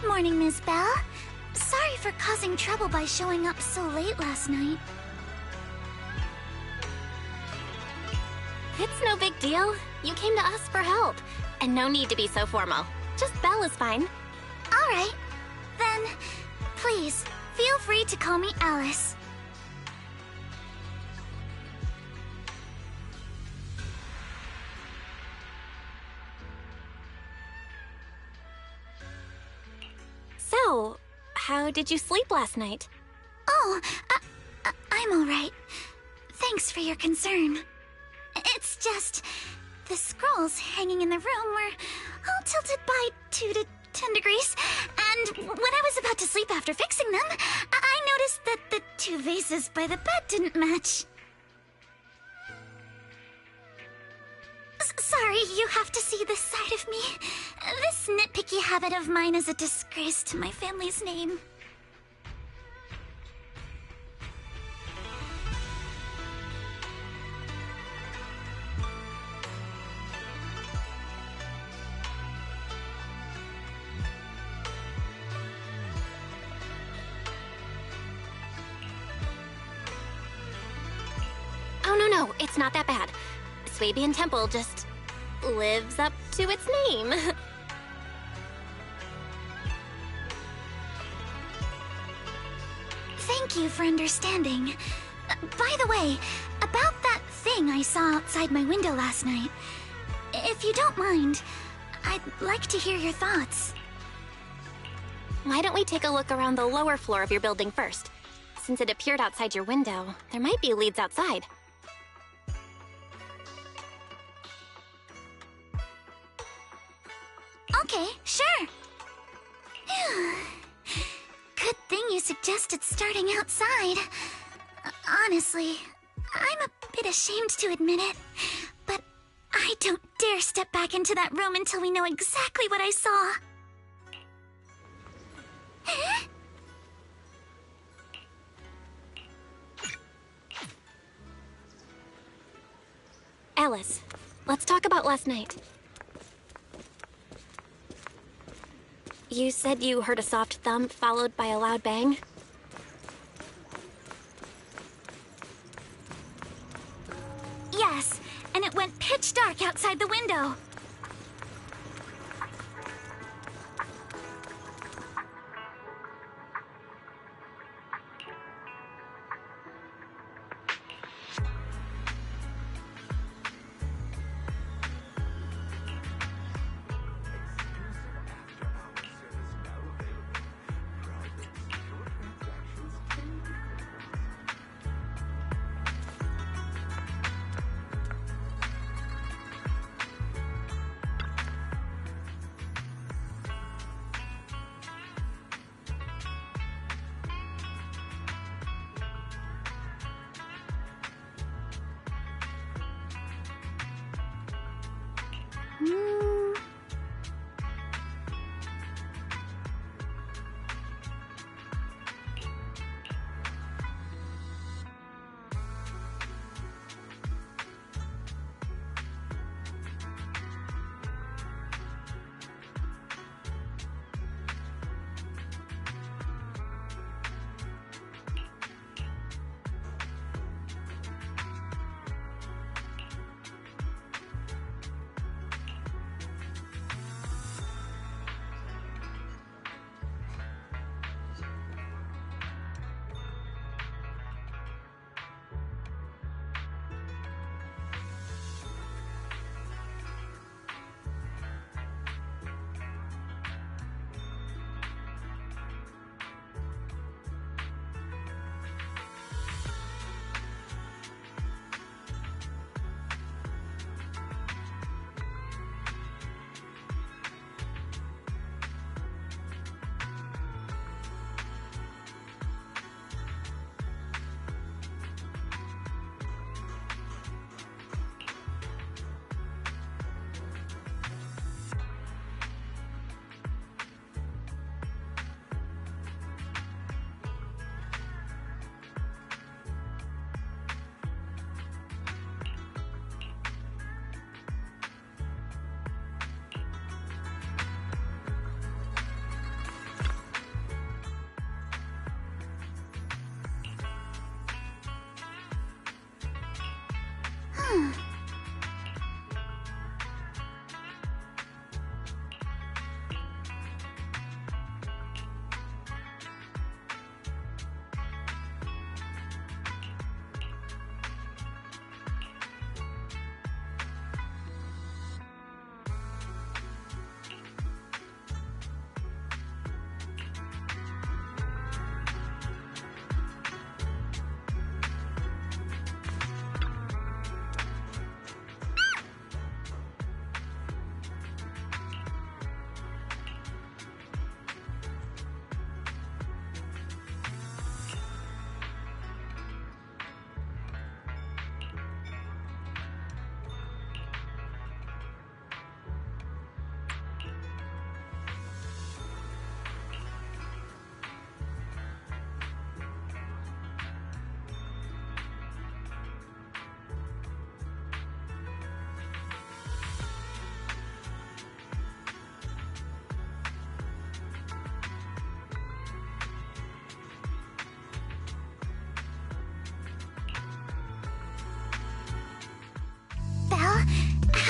Good morning, Miss Bell. Sorry for causing trouble by showing up so late last night. It's no big deal. You came to us for help. And no need to be so formal. Just Belle is fine. Alright. Then, please, feel free to call me Alice. So, how did you sleep last night? Oh, I'm alright. Thanks for your concern. It's just, the scrolls hanging in the room were all tilted by 2 to 10 degrees, and when I was about to sleep after fixing them, I noticed that the 2 vases by the bed didn't match. Sorry, you have to see this side of me. This nitpicky habit of mine is a disgrace to my family's name. Oh, no, it's not that bad. Swabian Temple just lives up to its name. Thank you for understanding. By the way, about that thing I saw outside my window last night, if you don't mind, I'd like to hear your thoughts. Why don't we take a look around the lower floor of your building first? Since it appeared outside your window, there might be leads outside. Okay, sure. Good thing you suggested starting outside. Honestly, I'm a bit ashamed to admit it, but I don't dare step back into that room until we know exactly what I saw. Alice, let's talk about last night. You said you heard a soft thump followed by a loud bang? Yes, and it went pitch dark outside the window.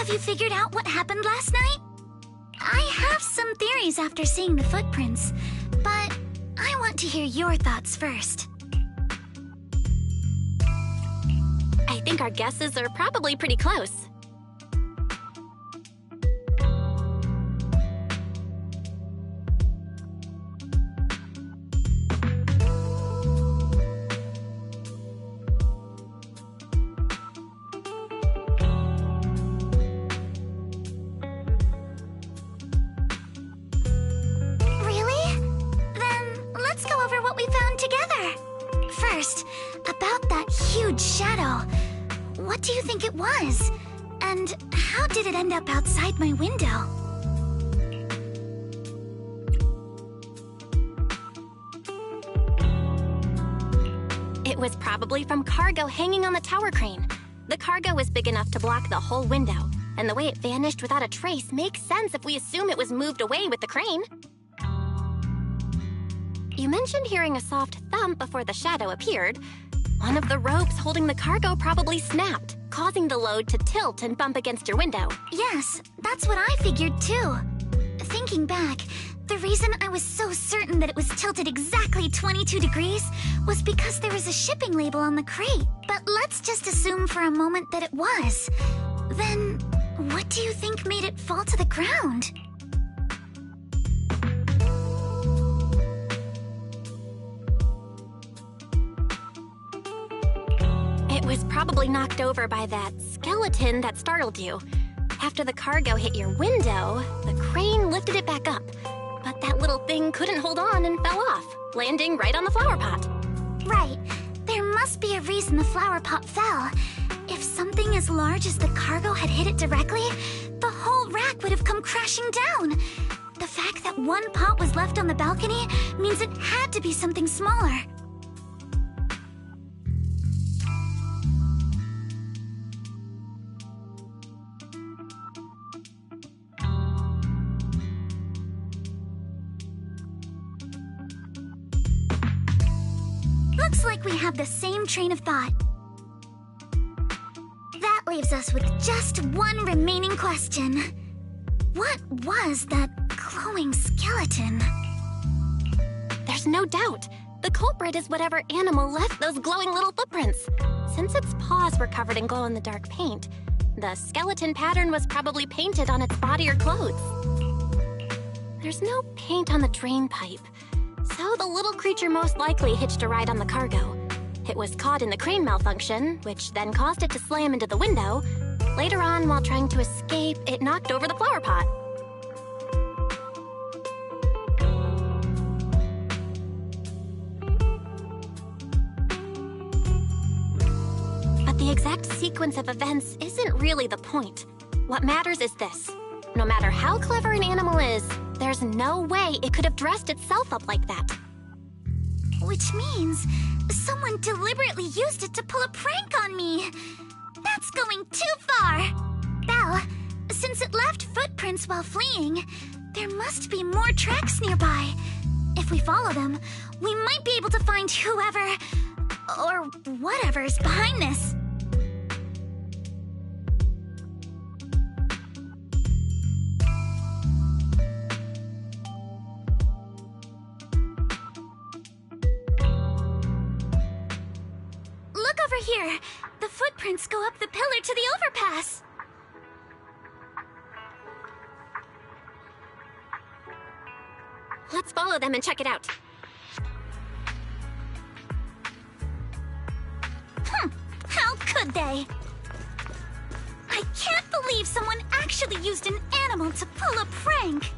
Have you figured out what happened last night? I have some theories after seeing the footprints, but I want to hear your thoughts first. I think our guesses are probably pretty close. Really? Then let's go over what we found together. First, about that huge shadow. What do you think it was? And how did it end up outside my window? It was probably from cargo hanging on the tower crane. The cargo was big enough to block the whole window, and the way it vanished without a trace makes sense if we assume it was moved away with the crane. You mentioned hearing a soft thump before the shadow appeared. One of the ropes holding the cargo probably snapped, causing the load to tilt and bump against your window. Yes, that's what I figured too. Thinking back, the reason I was so certain that it was tilted exactly 22 degrees was because there was a shipping label on the crate. But let's just assume for a moment that it was. Then, what do you think made it fall to the ground? It was probably knocked over by that skeleton that startled you. After the cargo hit your window, the crane lifted it back up. But that little thing couldn't hold on and fell off, landing right on the flower pot. Right. There must be a reason the flower pot fell. If something as large as the cargo had hit it directly, the whole rack would have come crashing down. The fact that one pot was left on the balcony means it had to be something smaller. Looks like we have the same train of thought. That leaves us with just one remaining question. What was that glowing skeleton? There's no doubt. The culprit is whatever animal left those glowing little footprints. Since its paws were covered in glow-in-the-dark paint, the skeleton pattern was probably painted on its body or clothes. There's no paint on the drain pipe. So the little creature most likely hitched a ride on the cargo. It was caught in the crane malfunction, which then caused it to slam into the window. Later on, while trying to escape, it knocked over the flower pot. But the exact sequence of events isn't really the point. What matters is this. No matter how clever an animal is, there's no way it could have dressed itself up like that. Which means someone deliberately used it to pull a prank on me. That's going too far. Belle, since it left footprints while fleeing, there must be more tracks nearby. If we follow them, we might be able to find whoever or whatever's behind this. Here, the footprints go up the pillar to the overpass. Let's follow them and check it out. How could they? I can't believe someone actually used an animal to pull a prank.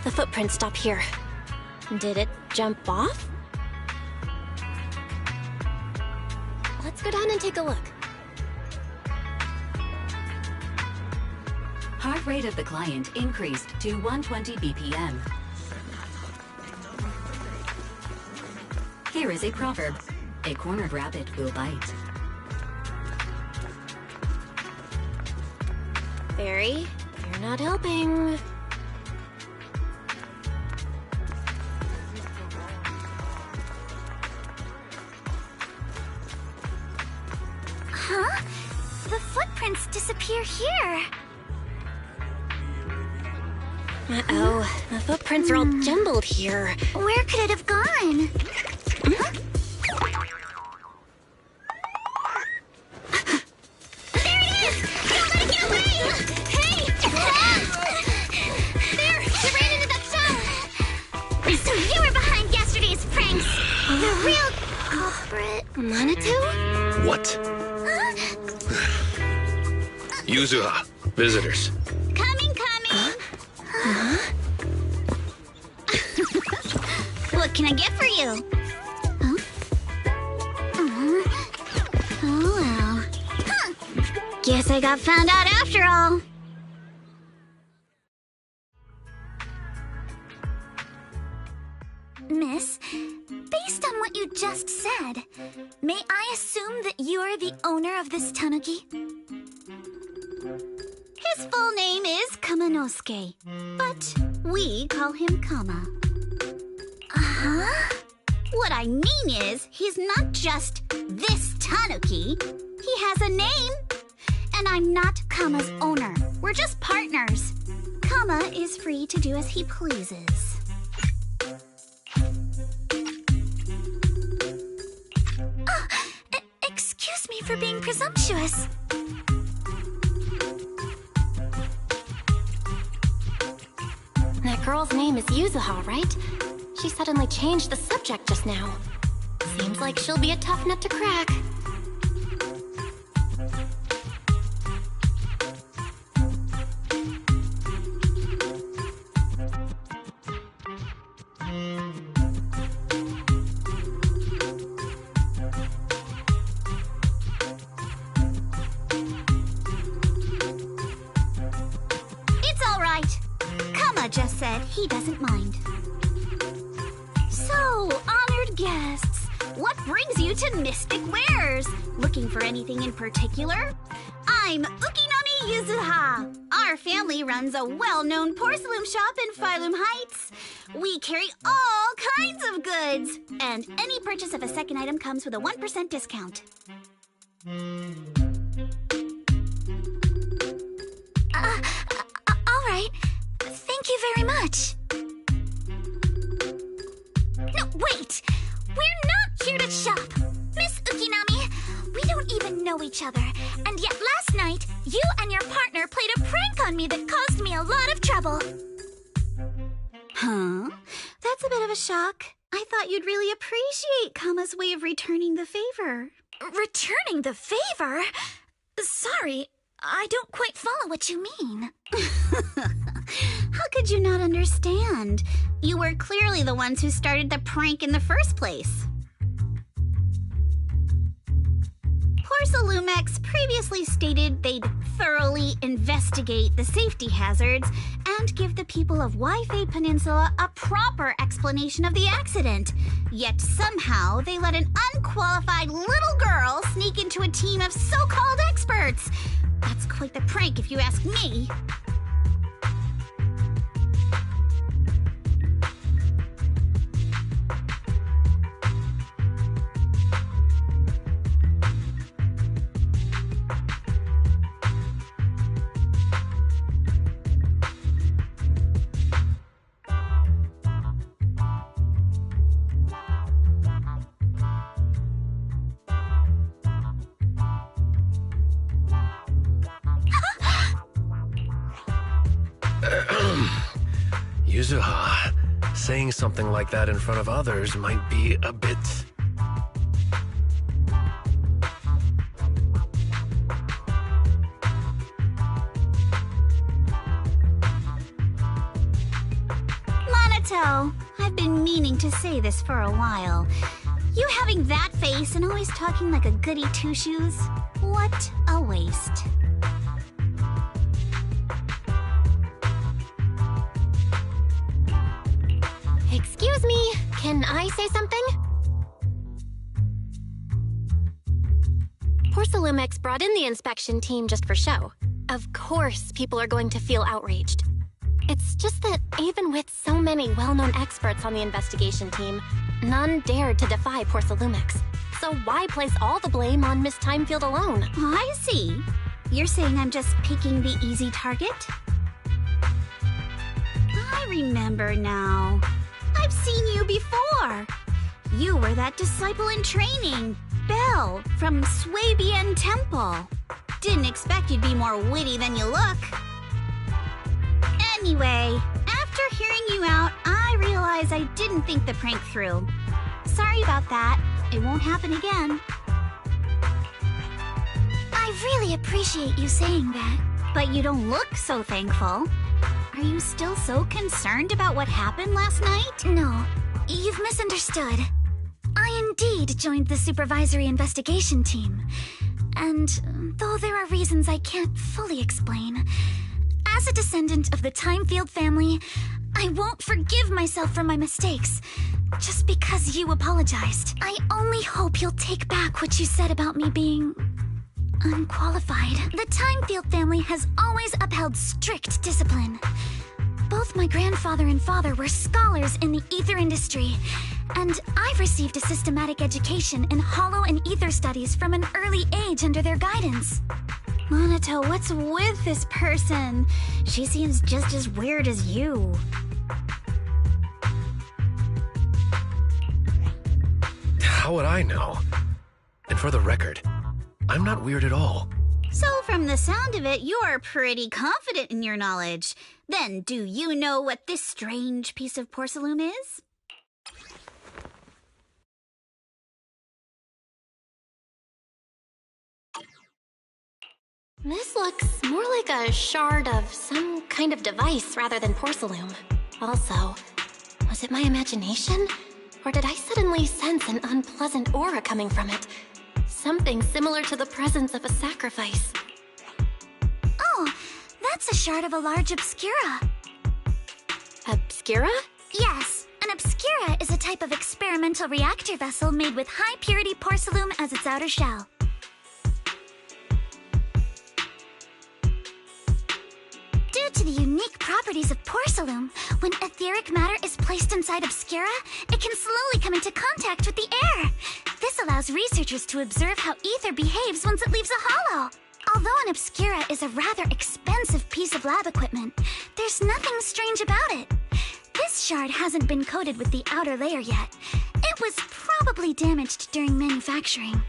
The footprints stop here. Did it jump off? Let's go down and take a look. Heart rate of the client increased to 120 BPM. Here is a proverb. A cornered rabbit will bite. Barry, you're not helping. Huh? The footprints disappear here. Uh-oh, the footprints are all jumbled here. Where could it have gone? Huh? There it is! Don't let it get away! Hey! There! You ran into that shell! So you were behind yesterday's pranks! The real culprit. Manitou? What? Yuzuha, visitors. Coming! What can I get for you? Huh? Oh well. Huh. Guess I got found out after all. Miss, based on what you just said, may I assume that you are the owner of this tanuki? His full name is Kamanosuke, but we call him Kama. Uh-huh? What I mean is, he's not just this tanuki. He has a name. And I'm not Kama's owner. We're just partners. Kama is free to do as he pleases. Excuse me for being presumptuous. That girl's name is Yuzuha, right? She suddenly changed the subject just now. Seems like she'll be a tough nut to crack. It's all right. Kama just said he doesn't mind. So, honored guests, what brings you to Mystic Wares? Looking for anything in particular? I'm Ukinami Yuzuha. Our family runs a well-known porcelain shop in Phylum Heights. We carry all kinds of goods, and any purchase of a second item comes with a 1% discount. All right. Thank you very much. No, wait! We're not here to shop! Miss Ukinami, we don't even know each other, and yet last night, you and your partner played a prank on me that caused me a lot of trouble. Huh? That's a bit of a shock. I thought you'd really appreciate Kama's way of returning the favor. Returning the favor? Sorry, I don't quite follow what you mean. How could you not understand? You were clearly the ones who started the prank in the first place. Porcelumex previously stated they'd thoroughly investigate the safety hazards and give the people of Waifei Peninsula a proper explanation of the accident. Yet somehow they let an unqualified little girl sneak into a team of so-called experts. That's quite the prank if you ask me. Yuzuha, saying something like that in front of others might be a bit... Monato, I've been meaning to say this for a while. You having that face and always talking like a goody two-shoes? What a waste. Excuse me, can I say something? Porcelumex brought in the inspection team just for show. Of course people are going to feel outraged. It's just that even with so many well-known experts on the investigation team, none dared to defy Porcelumix. So why place all the blame on Miss Timefield alone? I see. You're saying I'm just picking the easy target? I remember now. I've seen you before. You were that disciple in training, Belle, from Swabian Temple. Didn't expect you'd be more witty than you look. Anyway, after hearing you out, I realized I didn't think the prank through. Sorry about that. It won't happen again. I really appreciate you saying that. But you don't look so thankful. Are you still so concerned about what happened last night? No, you've misunderstood. I indeed joined the supervisory investigation team. And though there are reasons I can't fully explain, as a descendant of the Timefield family, I won't forgive myself for my mistakes just because you apologized. I only hope you'll take back what you said about me being unqualified. The Timefield family has always upheld strict discipline. Both my grandfather and father were scholars in the ether industry, and I've received a systematic education in hollow and ether studies from an early age under their guidance. Monato, what's with this person? She seems just as weird as you. How would I know? And for the record, I'm not weird at all. So from the sound of it, you're pretty confident in your knowledge. Then do you know what this strange piece of porcelain is? This looks more like a shard of some kind of device rather than porcelain. Also, was it my imagination? Or did I suddenly sense an unpleasant aura coming from it? Something similar to the presence of a sacrifice. Oh, that's a shard of a large obscura. Obscura? Yes, an obscura is a type of experimental reactor vessel made with high-purity porcelain as its outer shell. Due to the unique properties of porcelain, when etheric matter is placed inside obscura, it can slowly come into contact with the air. This allows researchers to observe how ether behaves once it leaves a hollow. Although an obscura is a rather expensive piece of lab equipment, there's nothing strange about it. This shard hasn't been coated with the outer layer yet. It was probably damaged during manufacturing.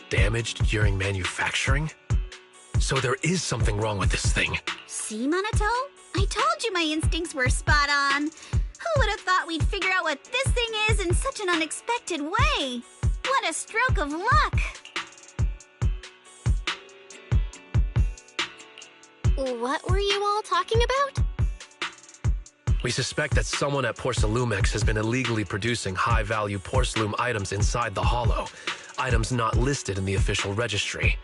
Damaged during manufacturing? So there is something wrong with this thing. See, Monato? I told you my instincts were spot on. Who would have thought we'd figure out what this thing is in such an unexpected way? What a stroke of luck! What were you all talking about? We suspect that someone at Porcelumix has been illegally producing high-value porcelain items inside the hollow, items not listed in the official registry.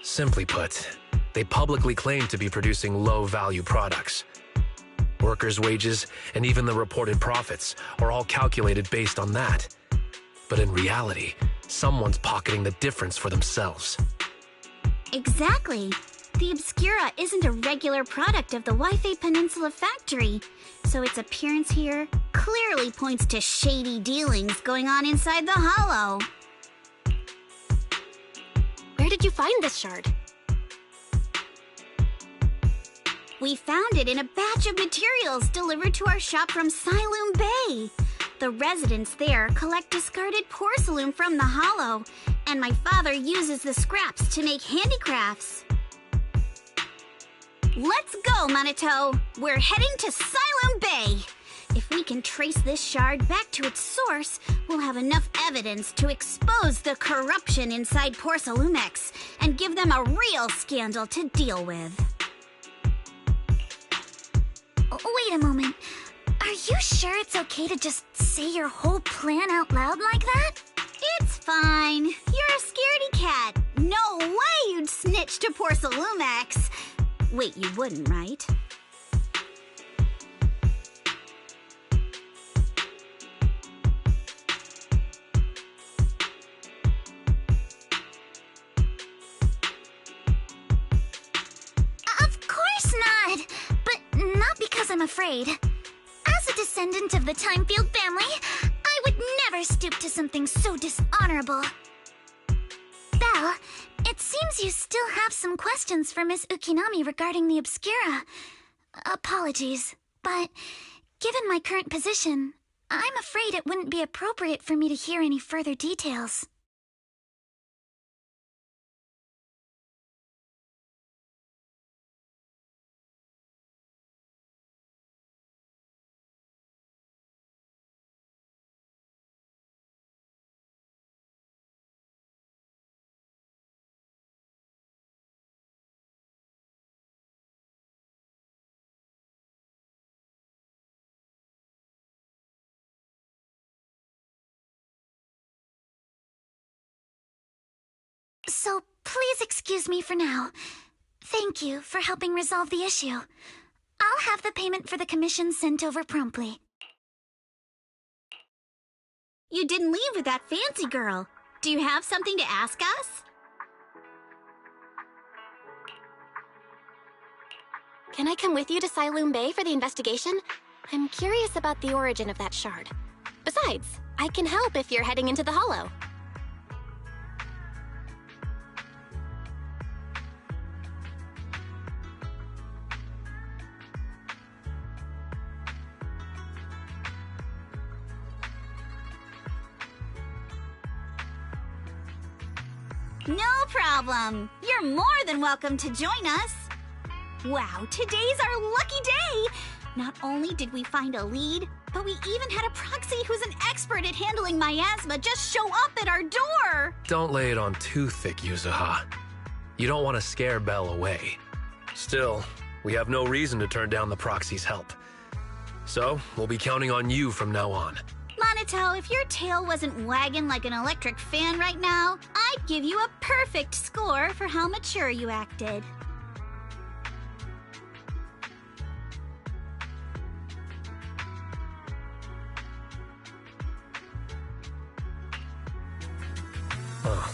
Simply put, they publicly claim to be producing low-value products. Workers' wages and even the reported profits are all calculated based on that. But in reality, someone's pocketing the difference for themselves. Exactly. The Obscura isn't a regular product of the Wi-Fi Peninsula factory, so its appearance here clearly points to shady dealings going on inside the hollow. Where did you find this shard? We found it in a batch of materials delivered to our shop from Siloom Bay. The residents there collect discarded porcelain from the hollow, and my father uses the scraps to make handicrafts. Let's go, Monato! We're heading to Siloom Bay! If we can trace this shard back to its source, we'll have enough evidence to expose the corruption inside Porcelumix and give them a real scandal to deal with. Wait a moment. Are you sure it's okay to just say your whole plan out loud like that? It's fine. You're a scaredy cat. No way you'd snitch to poor Salumex. Wait, you wouldn't, right? Of course not! But not because I'm afraid. As a descendant of the Timefield family, I would never stoop to something so dishonorable. Belle, it seems you still have some questions for Miss Ukinami regarding the Obscura. Apologies, but given my current position, I'm afraid it wouldn't be appropriate for me to hear any further details. So, please excuse me for now. Thank you for helping resolve the issue. I'll have the payment for the commission sent over promptly. You didn't leave with that fancy girl. Do you have something to ask us? Can I come with you to Siloom Bay for the investigation? I'm curious about the origin of that shard. Besides, I can help if you're heading into the Hollow. No problem. You're more than welcome to join us. Wow, today's our lucky day. Not only did we find a lead, but we even had a proxy who's an expert at handling miasma just show up at our door. Don't lay it on too thick, Yuzuha. You don't want to scare Belle away. Still, we have no reason to turn down the proxy's help. So, we'll be counting on you from now on. Monito, if your tail wasn't wagging like an electric fan right now, I'd give you a perfect score for how mature you acted. Huh.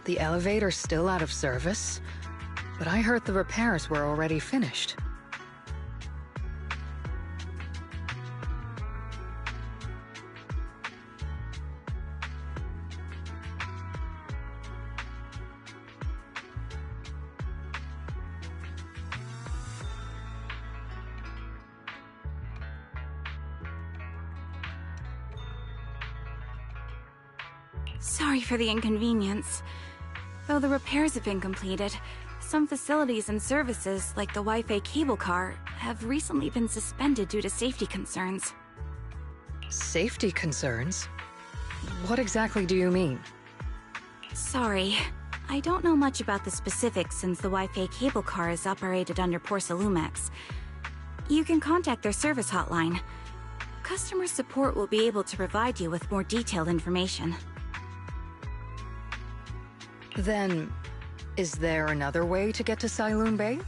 The elevator's still out of service, but I heard the repairs were already finished. Sorry for the inconvenience. Though the repairs have been completed, Some facilities and services, like the Wi-Fi cable car, have recently been suspended due to safety concerns. Safety concerns? What exactly do you mean? Sorry, I don't know much about the specifics since the Wi-Fi cable car is operated under Porcelumex. You can contact their service hotline. Customer support will be able to provide you with more detailed information. Then, is there another way to get to Sailoon Bay?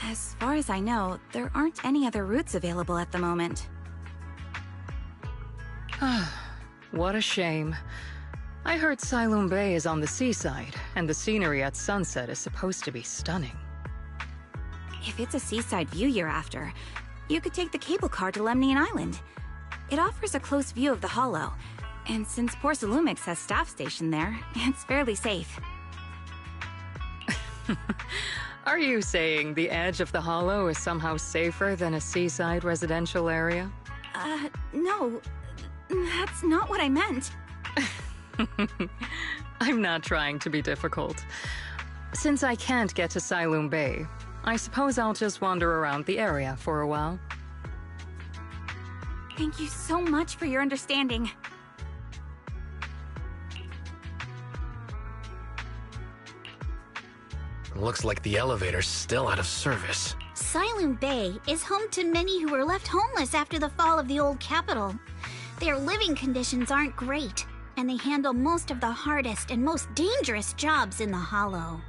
As far as I know, there aren't any other routes available at the moment. What a shame. I heard Sailoon Bay is on the seaside, and the scenery at sunset is supposed to be stunning. If it's a seaside view you're after, you could take the cable car to Lemnian Island. It offers a close view of the Hollow, and since Porcelumex has staff stationed there, it's fairly safe. Are you saying the edge of the Hollow is somehow safer than a seaside residential area? No. That's not what I meant. I'm not trying to be difficult. Since I can't get to Sailoon Bay, I suppose I'll just wander around the area for a while. Thank you so much for your understanding. Looks like the elevator's still out of service. Sailoon Bay is home to many who were left homeless after the fall of the old capital. Their living conditions aren't great, and they handle most of the hardest and most dangerous jobs in the Hollow.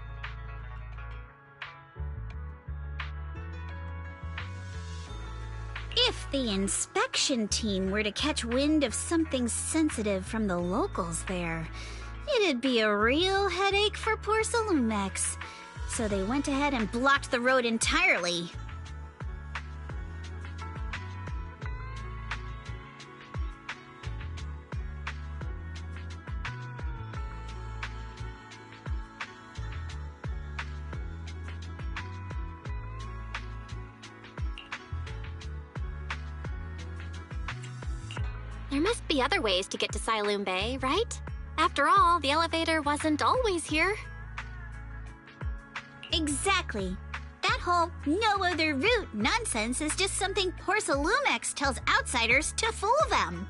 If the inspection team were to catch wind of something sensitive from the locals there, it'd be a real headache for Porcelumex. So they went ahead and blocked the road entirely. There must be other ways to get to Sailoon Bay, right? After all, the elevator wasn't always here. Exactly. That whole no other route nonsense is just something Porcelumex tells outsiders to fool them.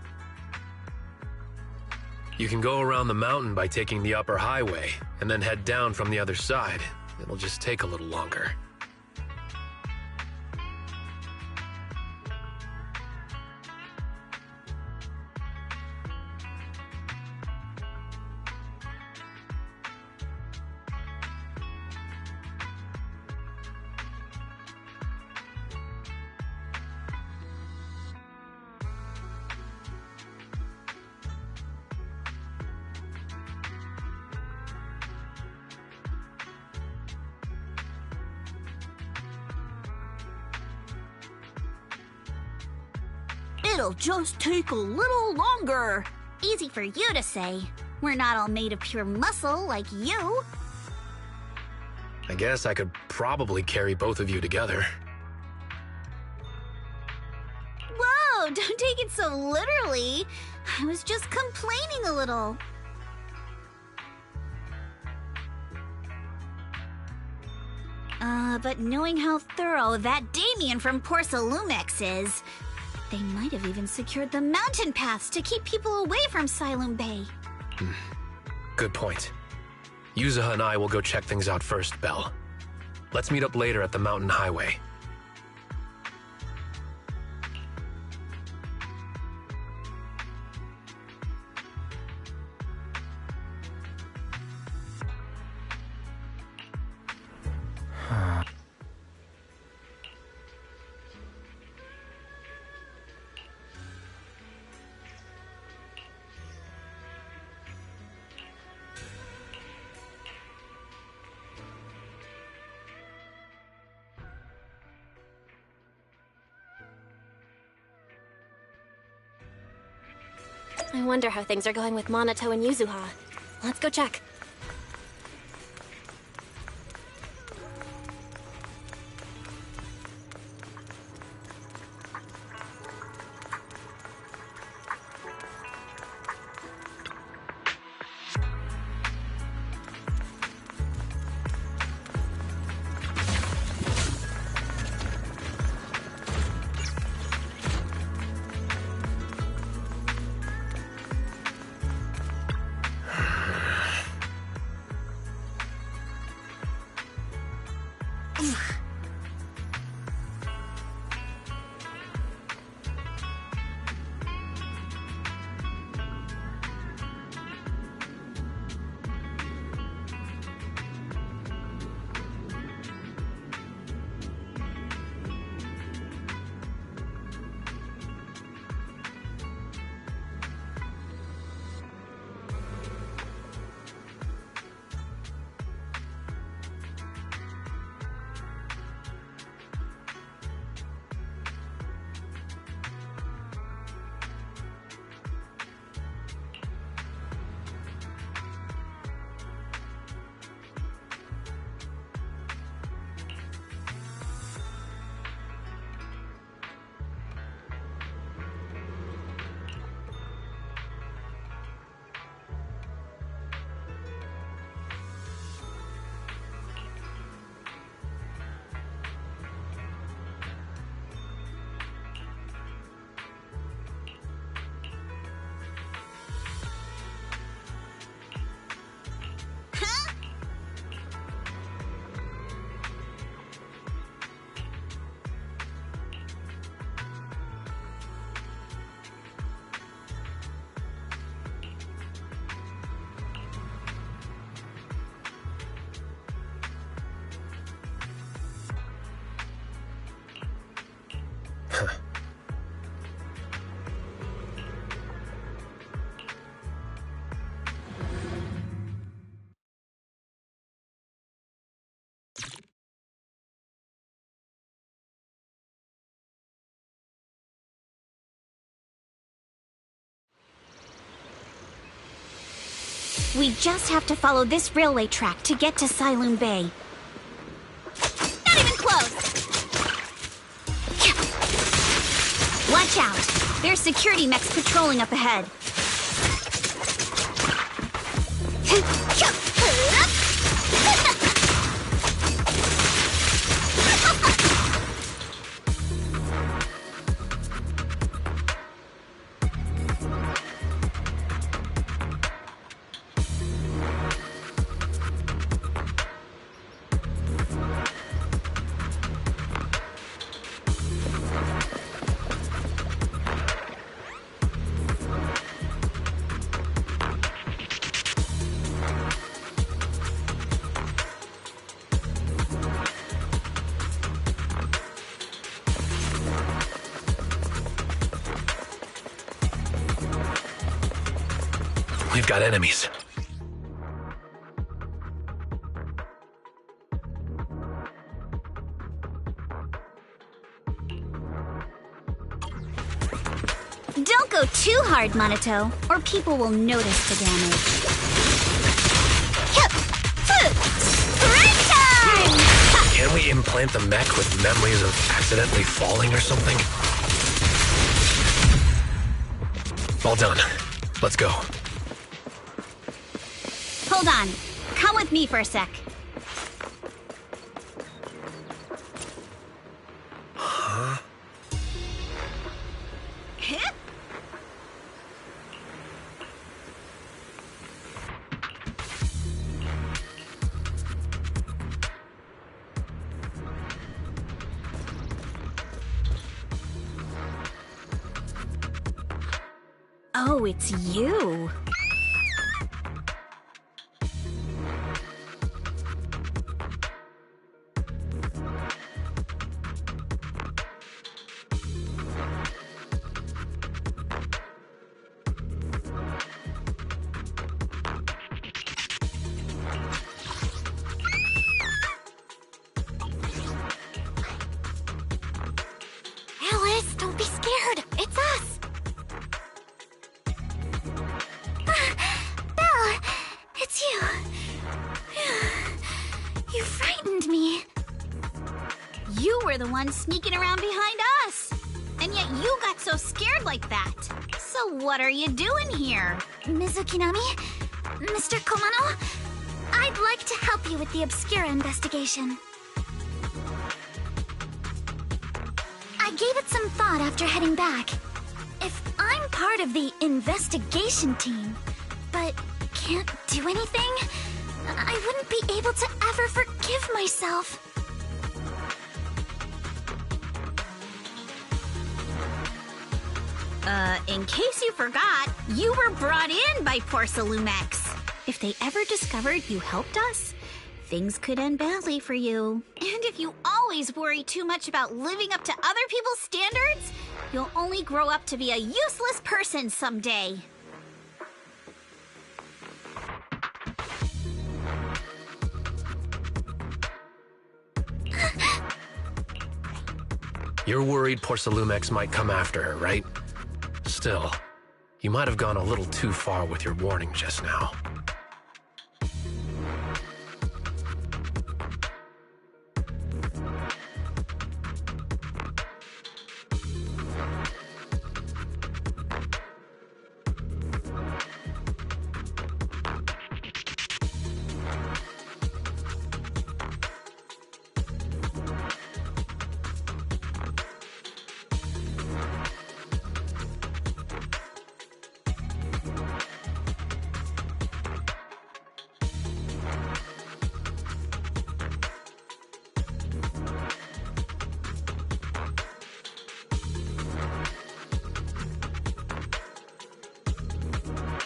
You can go around the mountain by taking the upper highway, and then head down from the other side. It'll just take a little longer. It'll just take a little longer. Easy for you to say. We're not all made of pure muscle like you. I guess I could probably carry both of you together. Whoa, don't take it so literally. I was just complaining a little. But knowing how thorough that Damien from Porcelumex is, they might have even secured the mountain paths to keep people away from Sailoon Bay. Good point. Yuzuha and I will go check things out first, Belle. Let's meet up later at the mountain highway. I wonder how things are going with Monato and Yuzuha. Let's go check. We just have to follow this railway track to get to Siloon Bay. Not even close! Watch out! There's security mechs patrolling up ahead. We've got enemies. Don't go too hard, Monato, or people will notice the damage. Can we implant the mech with memories of accidentally falling or something? All done. Let's go. Hold on. Come with me for a sec. Huh? Oh, it's you. Alice, don't be scared. It's us. Belle, it's you. You frightened me. You were the one sneaking around behind us. And yet you got so scared like that. So what are you doing here? Mizukinami? Mr. Komano? I'd like to help you with the Obscura investigation. I gave it some thought after heading back. If I'm part of the investigation team, but can't do anything, I wouldn't be able to ever forgive myself. In case you forgot, you were brought in by Porcelumex. If they ever discovered you helped us, things could end badly for you. And if you always worry too much about living up to other people's standards, you'll only grow up to be a useless person someday. You're worried Porcelumex might come after her, right? Still, you might have gone a little too far with your warning just now.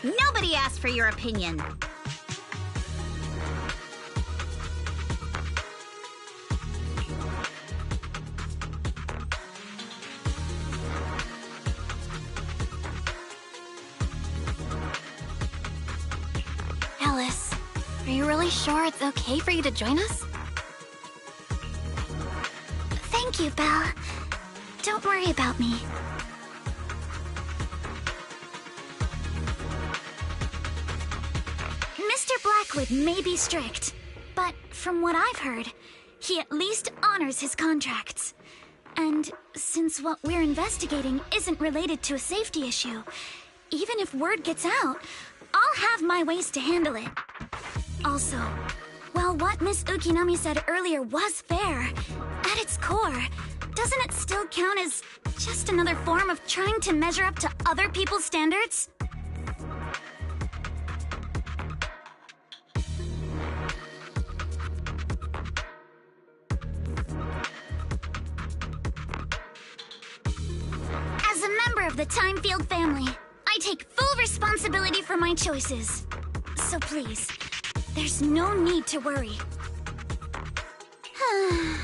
Nobody asked for your opinion. Alice, are you really sure it's okay for you to join us? Thank you, Belle. Don't worry about me. Blackwood may be strict, but from what I've heard, he at least honors his contracts. And since what we're investigating isn't related to a safety issue, even if word gets out, I'll have my ways to handle it. Also, while what Miss Ukinami said earlier was fair, at its core, doesn't it still count as just another form of trying to measure up to other people's standards? As a member of the Timefield family, I take full responsibility for my choices. So please, there's no need to worry.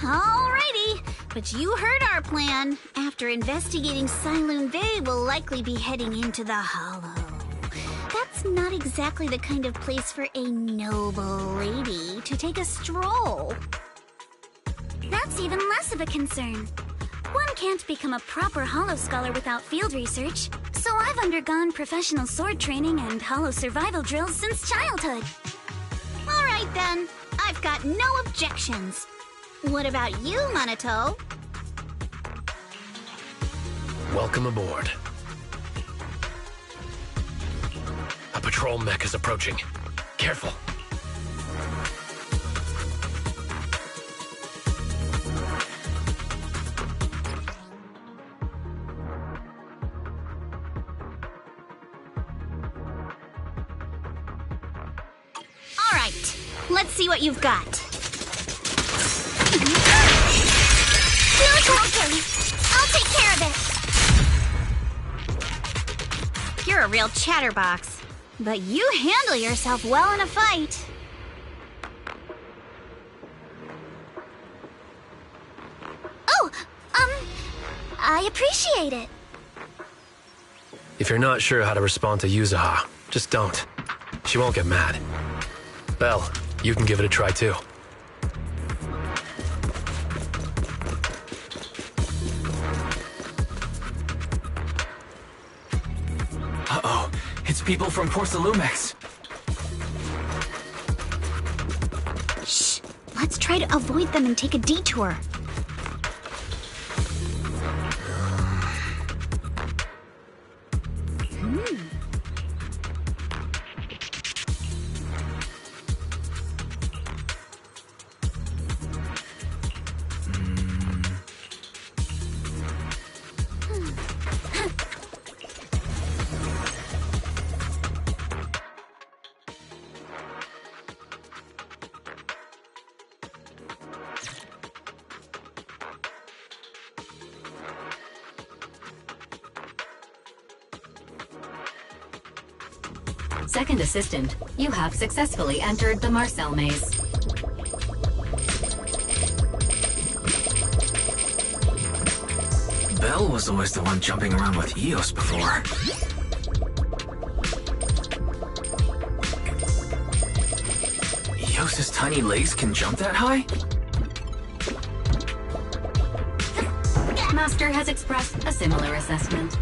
Alrighty, but you heard our plan. After investigating Sailoon Bay, we'll likely be heading into the Hollow. That's not exactly the kind of place for a noble lady to take a stroll. That's even less of a concern. One can't become a proper Hollow scholar without field research, so I've undergone professional sword training and Hollow survival drills since childhood. Alright then, I've got no objections. What about you, Minato? Welcome aboard. A patrol mech is approaching. Careful. Alright, let's see what you've got. Okay, I'll take care of it. You're a real chatterbox, but you handle yourself well in a fight. Oh, I appreciate it. If you're not sure how to respond to Yuzaha, just don't. She won't get mad. Belle, you can give it a try too. Uh-oh, it's people from Porcelumex. Shh, let's try to avoid them and take a detour. Second assistant, you have successfully entered the Marcel maze. Belle was always the one jumping around with Eos before. Eos's tiny legs can jump that high? Master has expressed a similar assessment.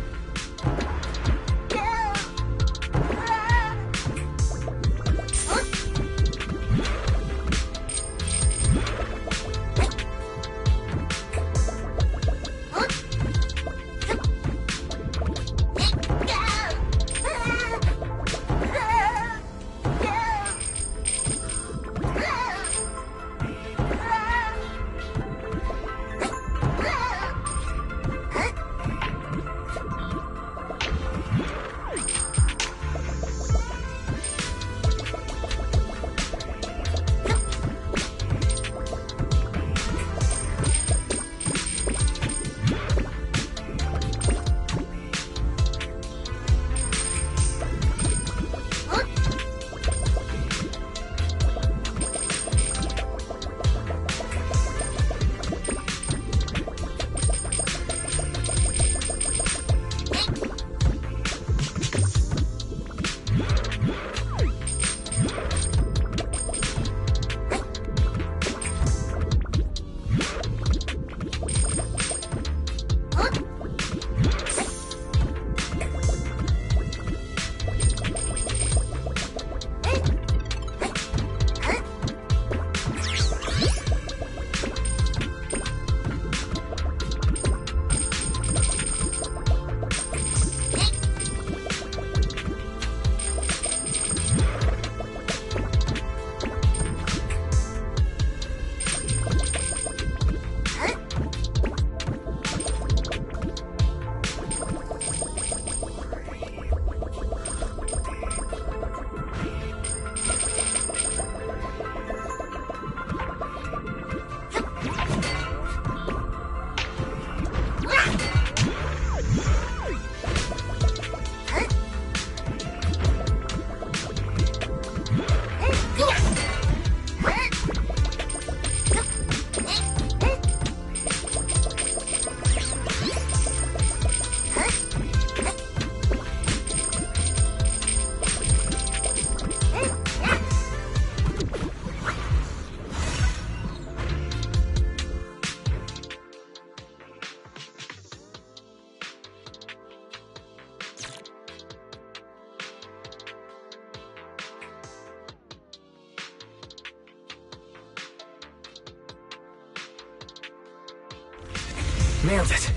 Nailed it.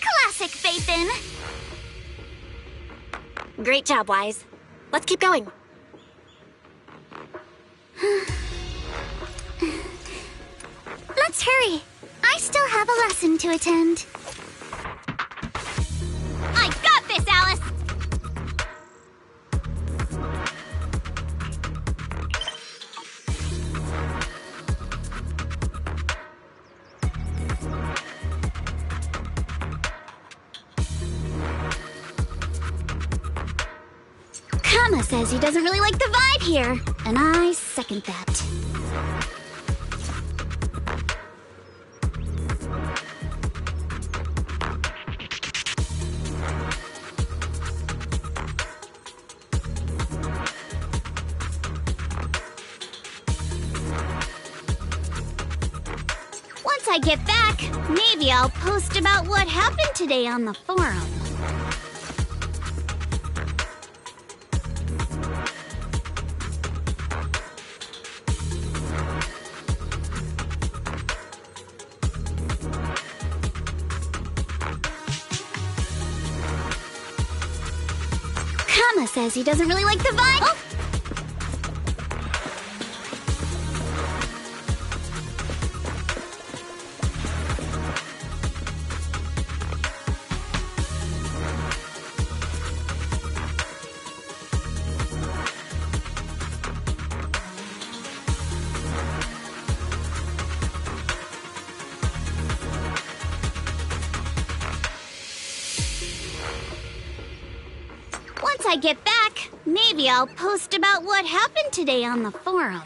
Classic Phaethon! Great job, Wise. Let's keep going. Let's hurry. I still have a lesson to attend. I got this, Alice! Kama says he doesn't really like the vibe here, and I second that. Once I get back, maybe I'll post about what happened today on the forum. Kama says he doesn't really like the vibe. Oh. Once I get back, maybe I'll post about what happened today on the forum.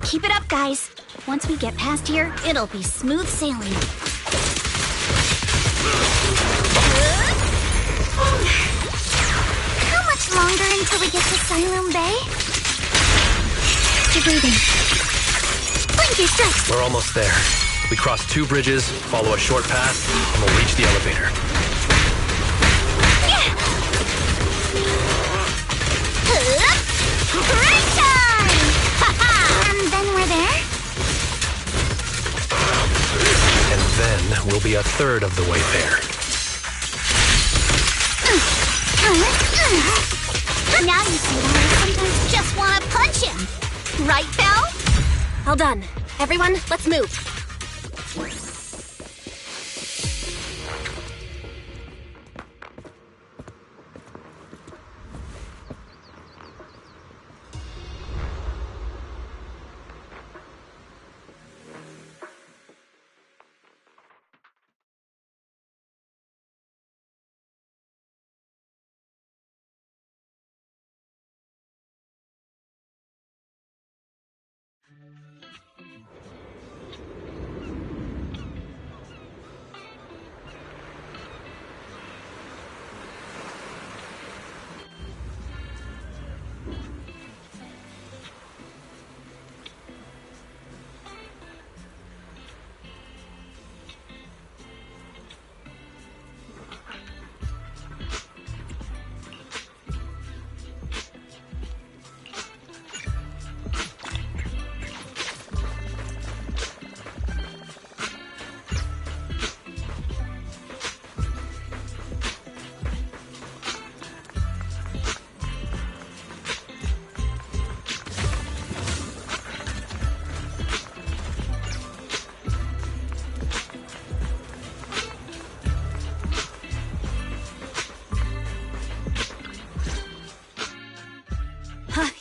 Keep it up, guys. Once we get past here, it'll be smooth sailing. How much longer until we get to Siloam Bay? You're breathing. Blink your strikes. We're almost there. We cross 2 bridges, follow a short path, and we'll reach the elevator. Great time! And then we're there? And then we'll be a third of the way there. Now you see why I sometimes just want to punch him. Right, Belle? All done. Everyone, let's move.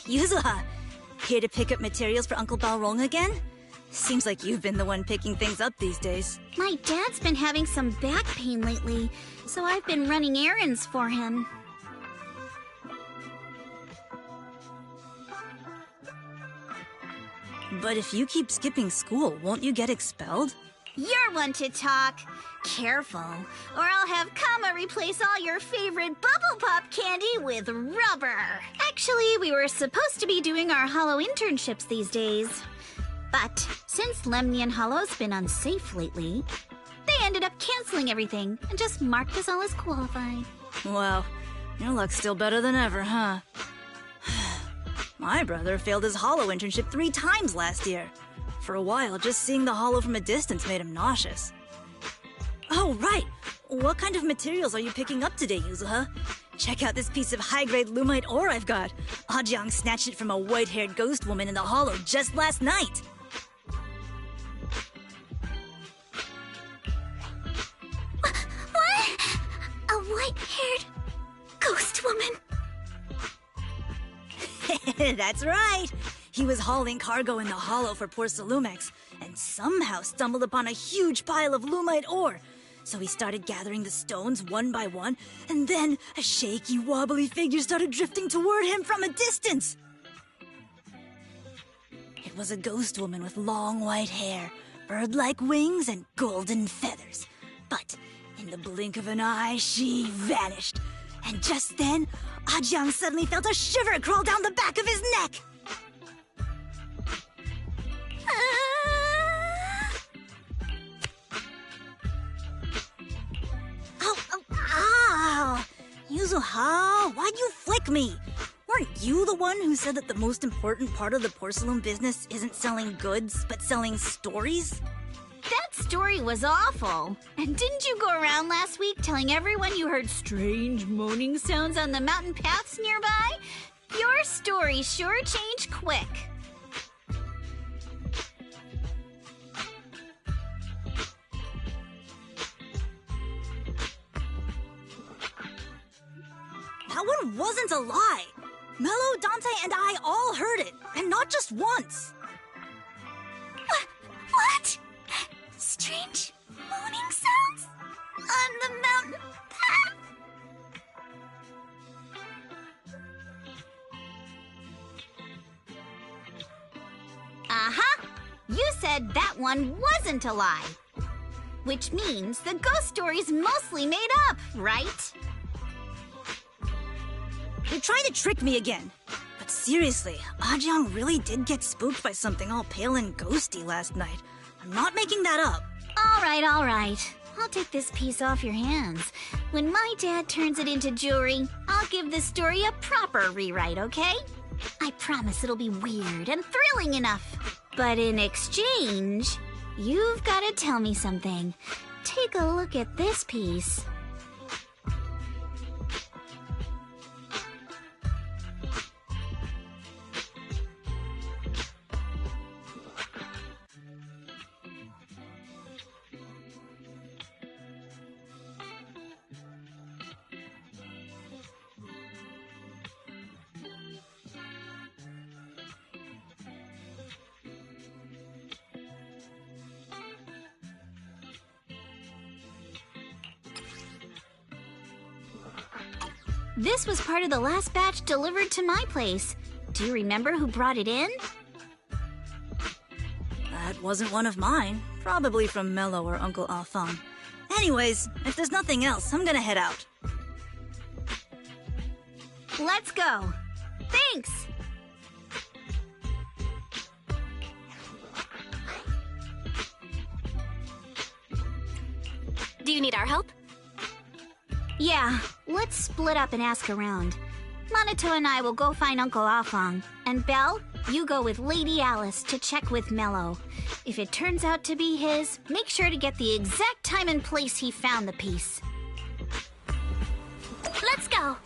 Yuzuha, here to pick up materials for Uncle Balrog again? Seems like you've been the one picking things up these days. My dad's been having some back pain lately, so I've been running errands for him. But if you keep skipping school, won't you get expelled? You're one to talk. Careful, or I'll have Kama replace all your favorite Bubble Pop candy with rubber. Actually, we were supposed to be doing our Hollow internships these days. But since Lemnian Hollow's been unsafe lately, They ended up canceling everything and just marked us all as qualified. Wow, your luck's still better than ever, huh? My brother failed his holo internship 3 times last year. For a while, just seeing the holo from a distance made him nauseous. Oh, right! What kind of materials are you picking up today, Yuzuha? Check out this piece of high-grade lumite ore I've got. Ajang snatched it from a white-haired ghost woman in the holo just last night. What? A white-haired ghost woman? That's right. He was hauling cargo in the holo for Porcelumex and somehow stumbled upon a huge pile of lumite ore. So he started gathering the stones one by one, and then a shaky, wobbly figure started drifting toward him from a distance. It was a ghost woman with long white hair, bird-like wings, and golden feathers. But in the blink of an eye, she vanished. And just then, Ajang suddenly felt a shiver crawl down the back of his neck. Ow! Yuzuha, why'd you flick me? Weren't you the one who said that the most important part of the porcelain business isn't selling goods, but selling stories? That story was awful. And didn't you go around last week telling everyone you heard strange moaning sounds on the mountain paths nearby? Your story sure changed quick. That one wasn't a lie. Mello, Dante, and I all heard it, and not just once. What? Strange moaning sounds? On the mountain path? Uh-huh. You said that one wasn't a lie. Which means the ghost story's mostly made up, right? You're trying to trick me again. But seriously, Ajang really did get spooked by something all pale and ghosty last night. I'm not making that up. All right. I'll take this piece off your hands. When my dad turns it into jewelry, I'll give this story a proper rewrite, okay? I promise it'll be weird and thrilling enough. But in exchange, you've got to tell me something. Take a look at this piece. This was part of the last batch delivered to my place. Do you remember who brought it in? That wasn't one of mine. Probably from Mello or Uncle Alphon. Anyways, if there's nothing else, I'm gonna head out. Let's go. Thanks. Do you need our help? Yeah, let's split up and ask around. Monato and I will go find Uncle Afong. And Belle, you go with Lady Alice to check with Mello. If it turns out to be his, make sure to get the exact time and place he found the piece. Let's go!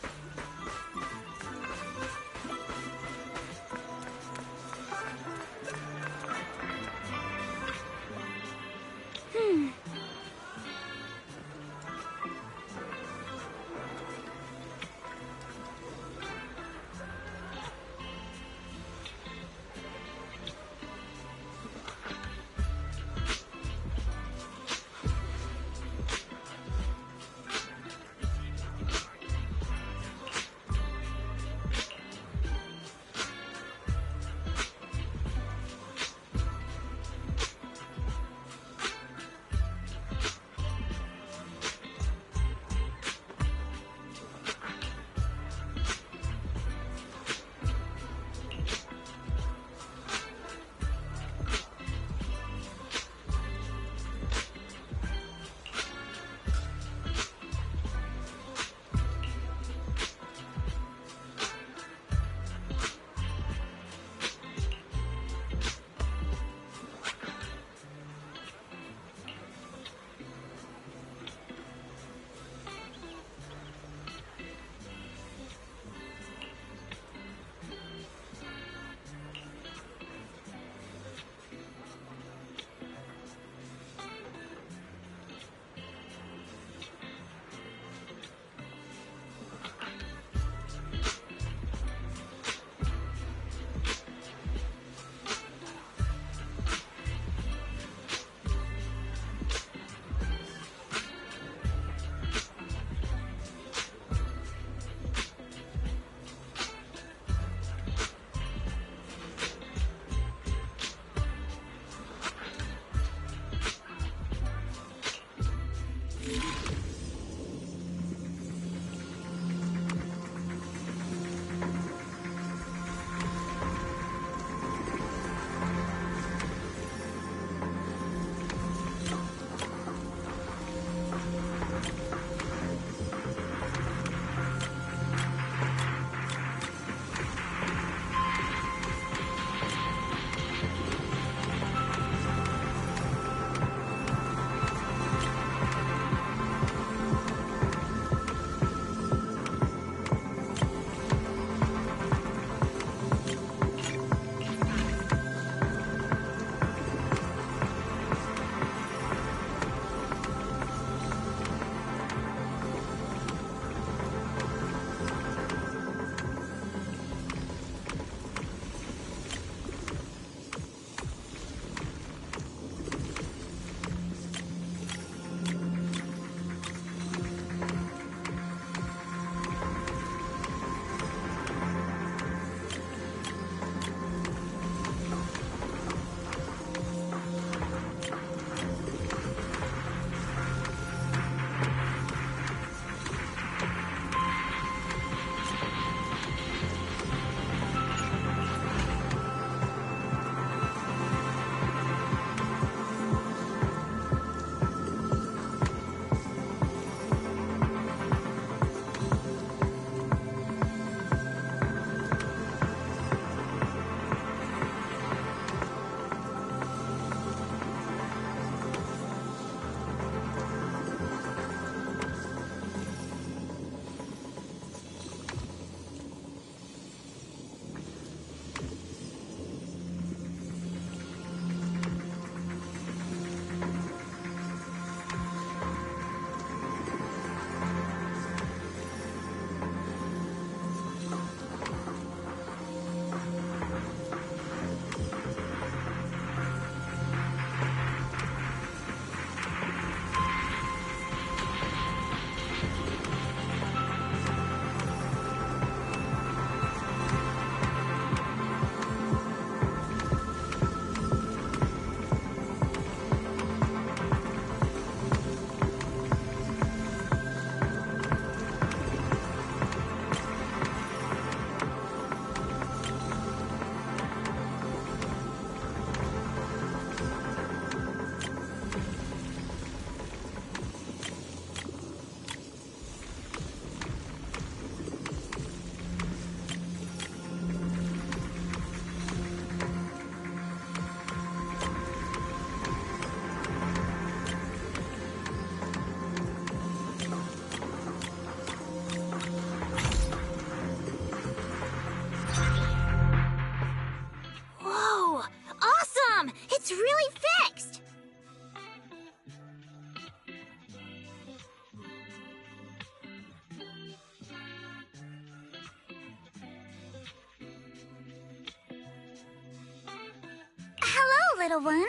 little one.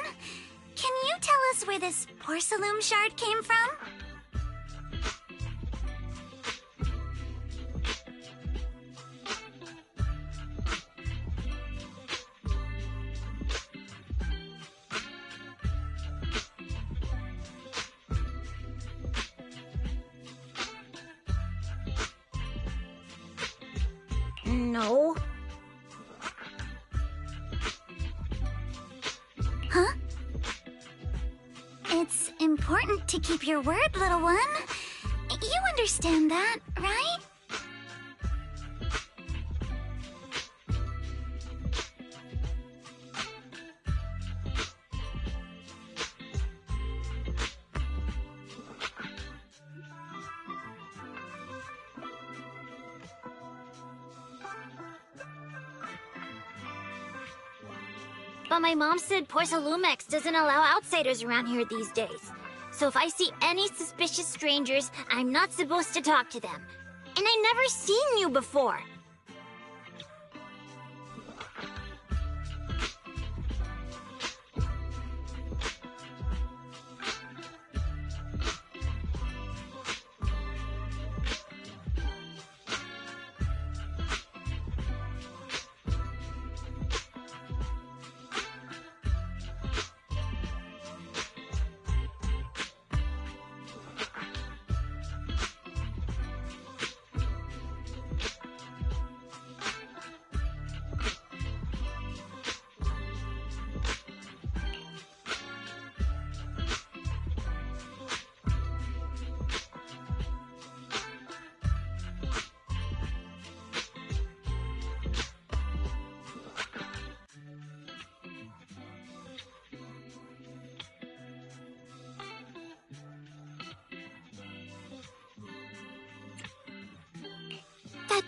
Can you tell us where this porcelain shard came from? No. Huh? It's important to keep your word, little one. You understand that, right? But my mom said Porcelumex doesn't allow outsiders around here these days. So if I see any suspicious strangers, I'm not supposed to talk to them. And I never seen you before.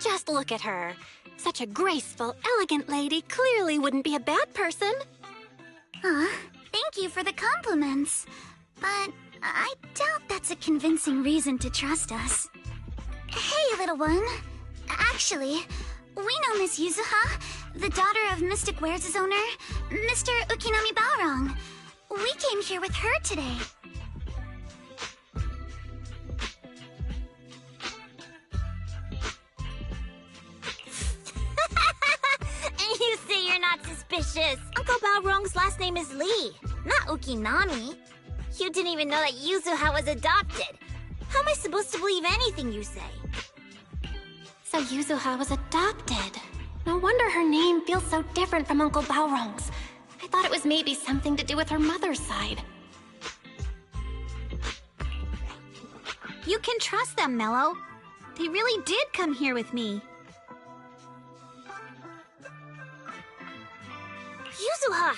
Just look at her. Such a graceful, elegant lady clearly wouldn't be a bad person. Thank you for the compliments. But I doubt that's a convincing reason to trust us. Hey, little one. Actually, we know Miss Yuzuha, the daughter of Mystic Wares' owner, Mr. Ukinami Baorong. We came here with her today. You say you're not suspicious. Uncle Balrong's last name is Lee, not Ukinami. You didn't even know that Yuzuha was adopted. How am I supposed to believe anything you say? So Yuzuha was adopted. No wonder her name feels so different from Uncle Balrong's. I thought it was maybe something to do with her mother's side. You can trust them, Mello. They really did come here with me. Yuzuha!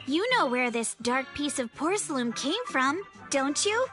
You know where this dark piece of porcelain came from, don't you?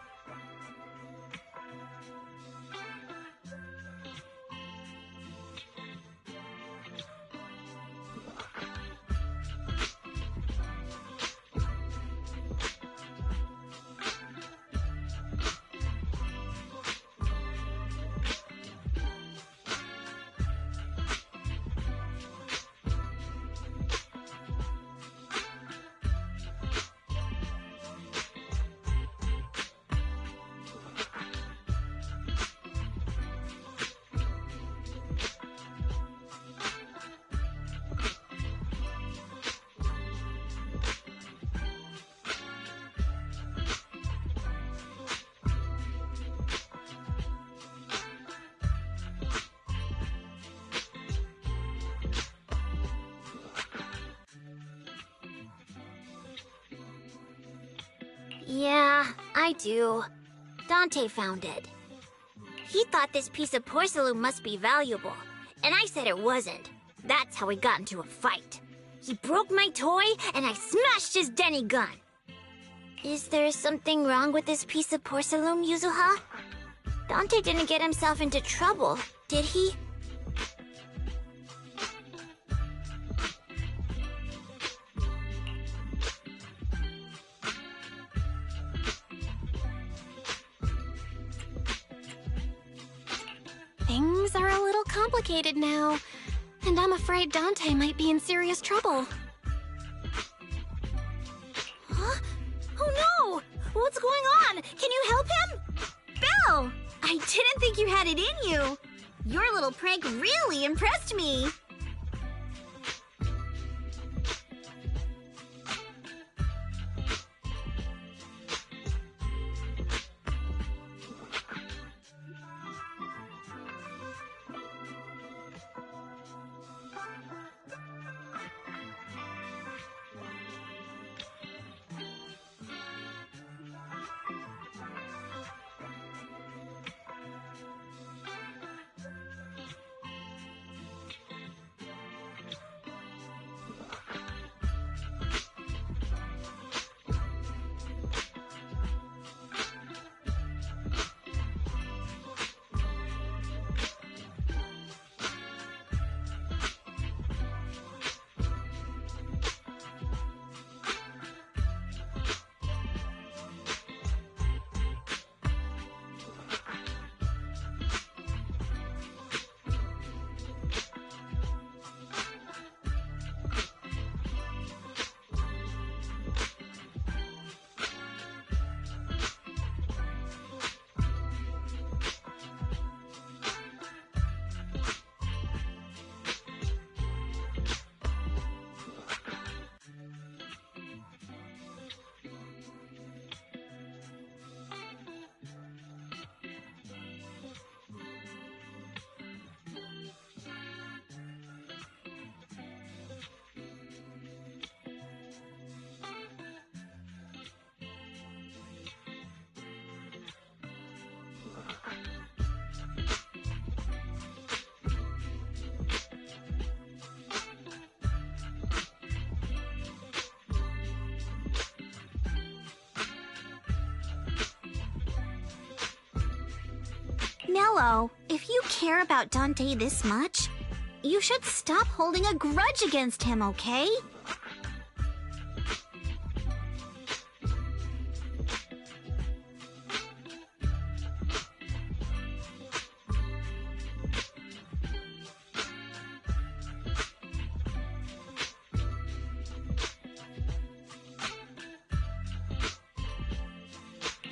Yeah, I do. Dante found it. He thought this piece of porcelain must be valuable, and I said it wasn't. That's how we got into a fight. He broke my toy, and I smashed his Denny gun. Is there something wrong with this piece of porcelain, Yuzuha? Dante didn't get himself into trouble, did he? Things are a little complicated now, and I'm afraid Dante might be in serious trouble. had it in you. Your little prank really impressed me. Nello, if you care about Dante this much, you should stop holding a grudge against him, okay?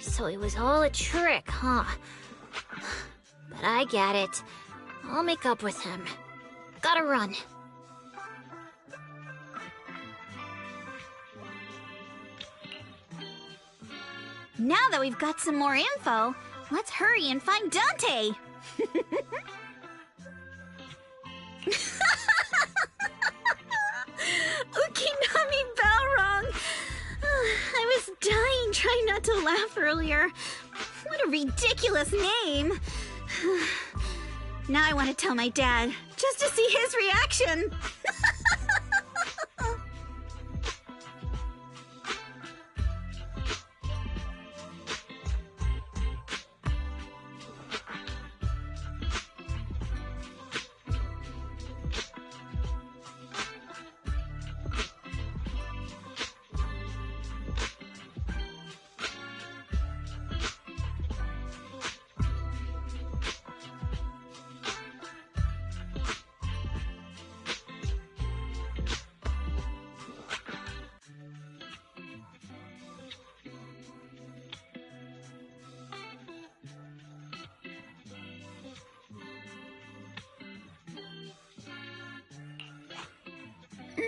So it was all a trick, huh? But I get it. I'll make up with him. Gotta run. Now that we've got some more info, let's hurry and find Dante! Ukinami Balrog! I was dying trying not to laugh earlier. What a ridiculous name! Now I want to tell my dad, just to see his reaction!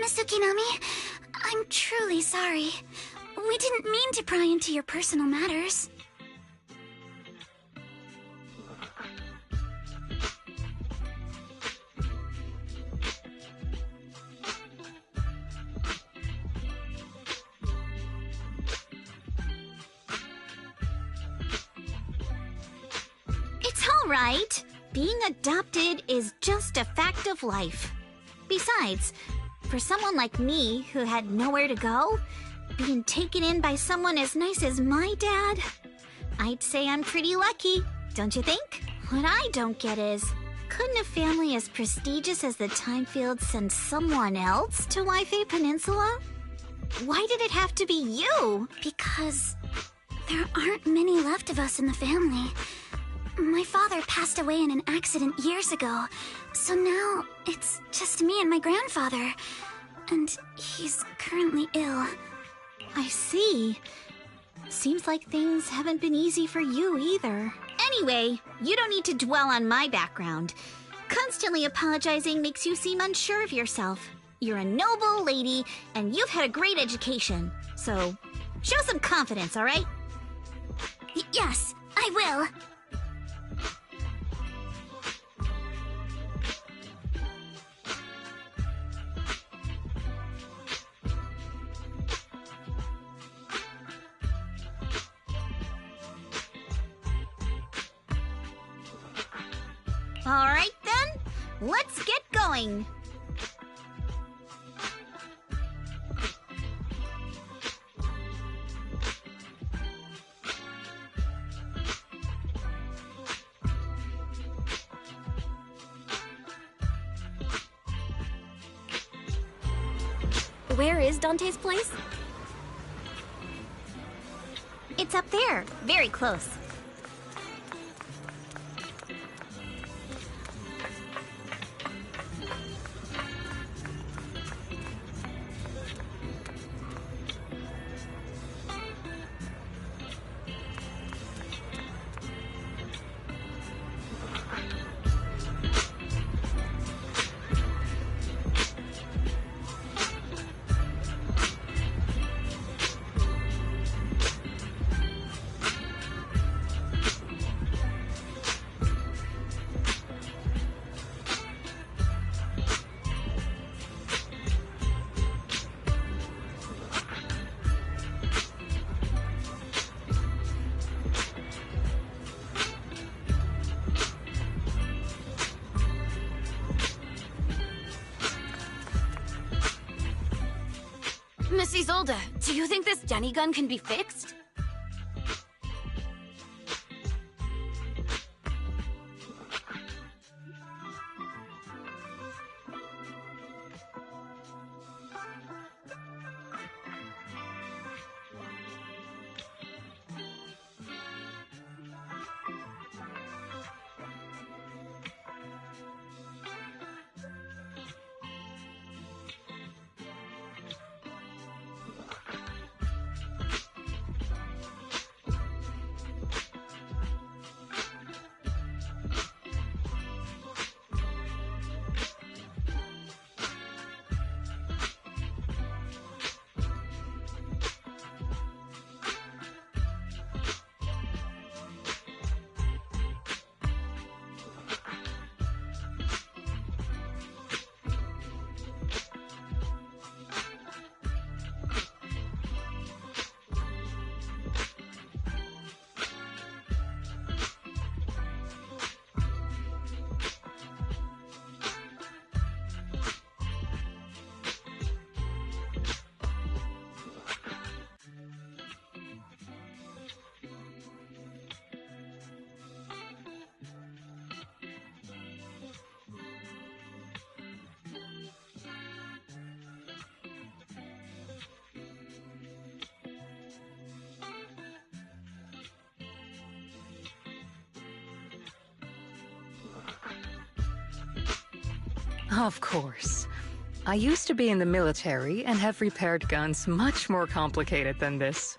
Miss Ukinami, I'm truly sorry. We didn't mean to pry into your personal matters. It's all right. Being adopted is just a fact of life. Besides, for someone like me who had nowhere to go, being taken in by someone as nice as my dad, I'd say I'm pretty lucky, don't you think? What I don't get is, couldn't a family as prestigious as the Timefields send someone else to Waifei Peninsula? Why did it have to be you? Because there aren't many left of us in the family. My father passed away in an accident years ago, so now it's just me and my grandfather. And he's currently ill. I see. Seems like things haven't been easy for you either. Anyway, you don't need to dwell on my background. Constantly apologizing makes you seem unsure of yourself. You're a noble lady, and you've had a great education. So, show some confidence, alright? Yes, I will. Alright then, let's get going. Where is Dante's place? It's up there, very close. Miss Isolde, do you think this Denny gun can be fixed? Of course. I used to be in the military and have repaired guns much more complicated than this.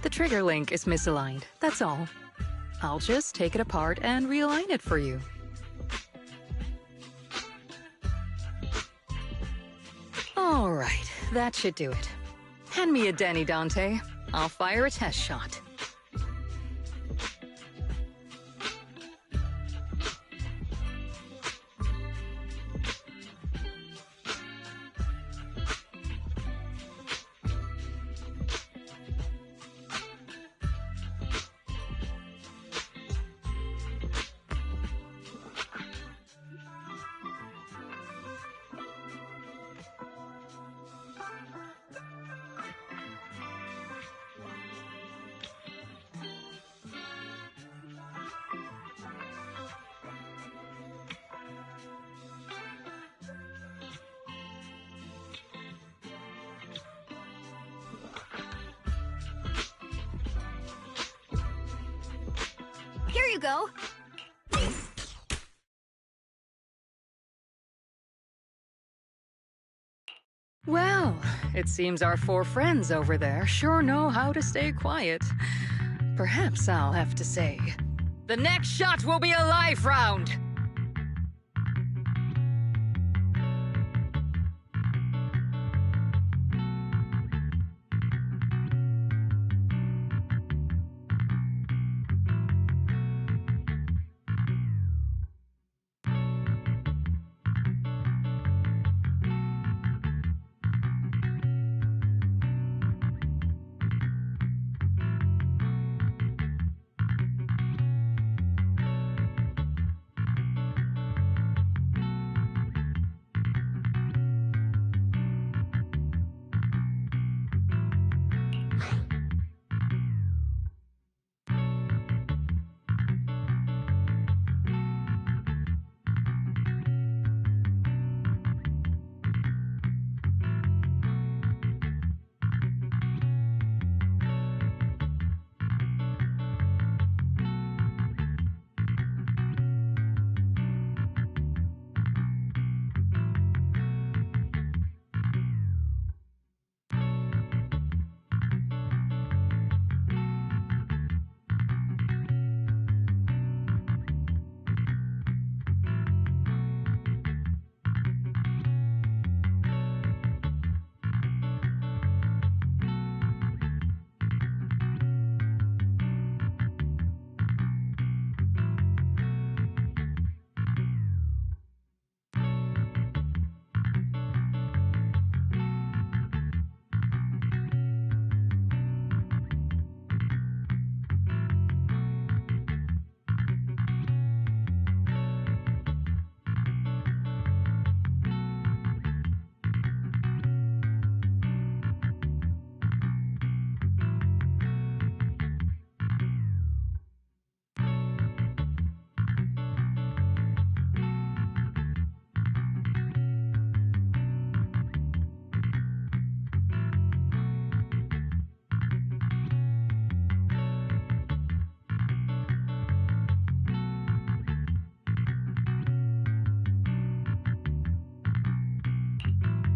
The trigger link is misaligned, that's all. I'll just take it apart and realign it for you. All right, that should do it. Hand me a Denny, Dante. I'll fire a test shot. Here you go. Well, it seems our four friends over there sure know how to stay quiet. Perhaps I'll have to say, The next shot will be a life round!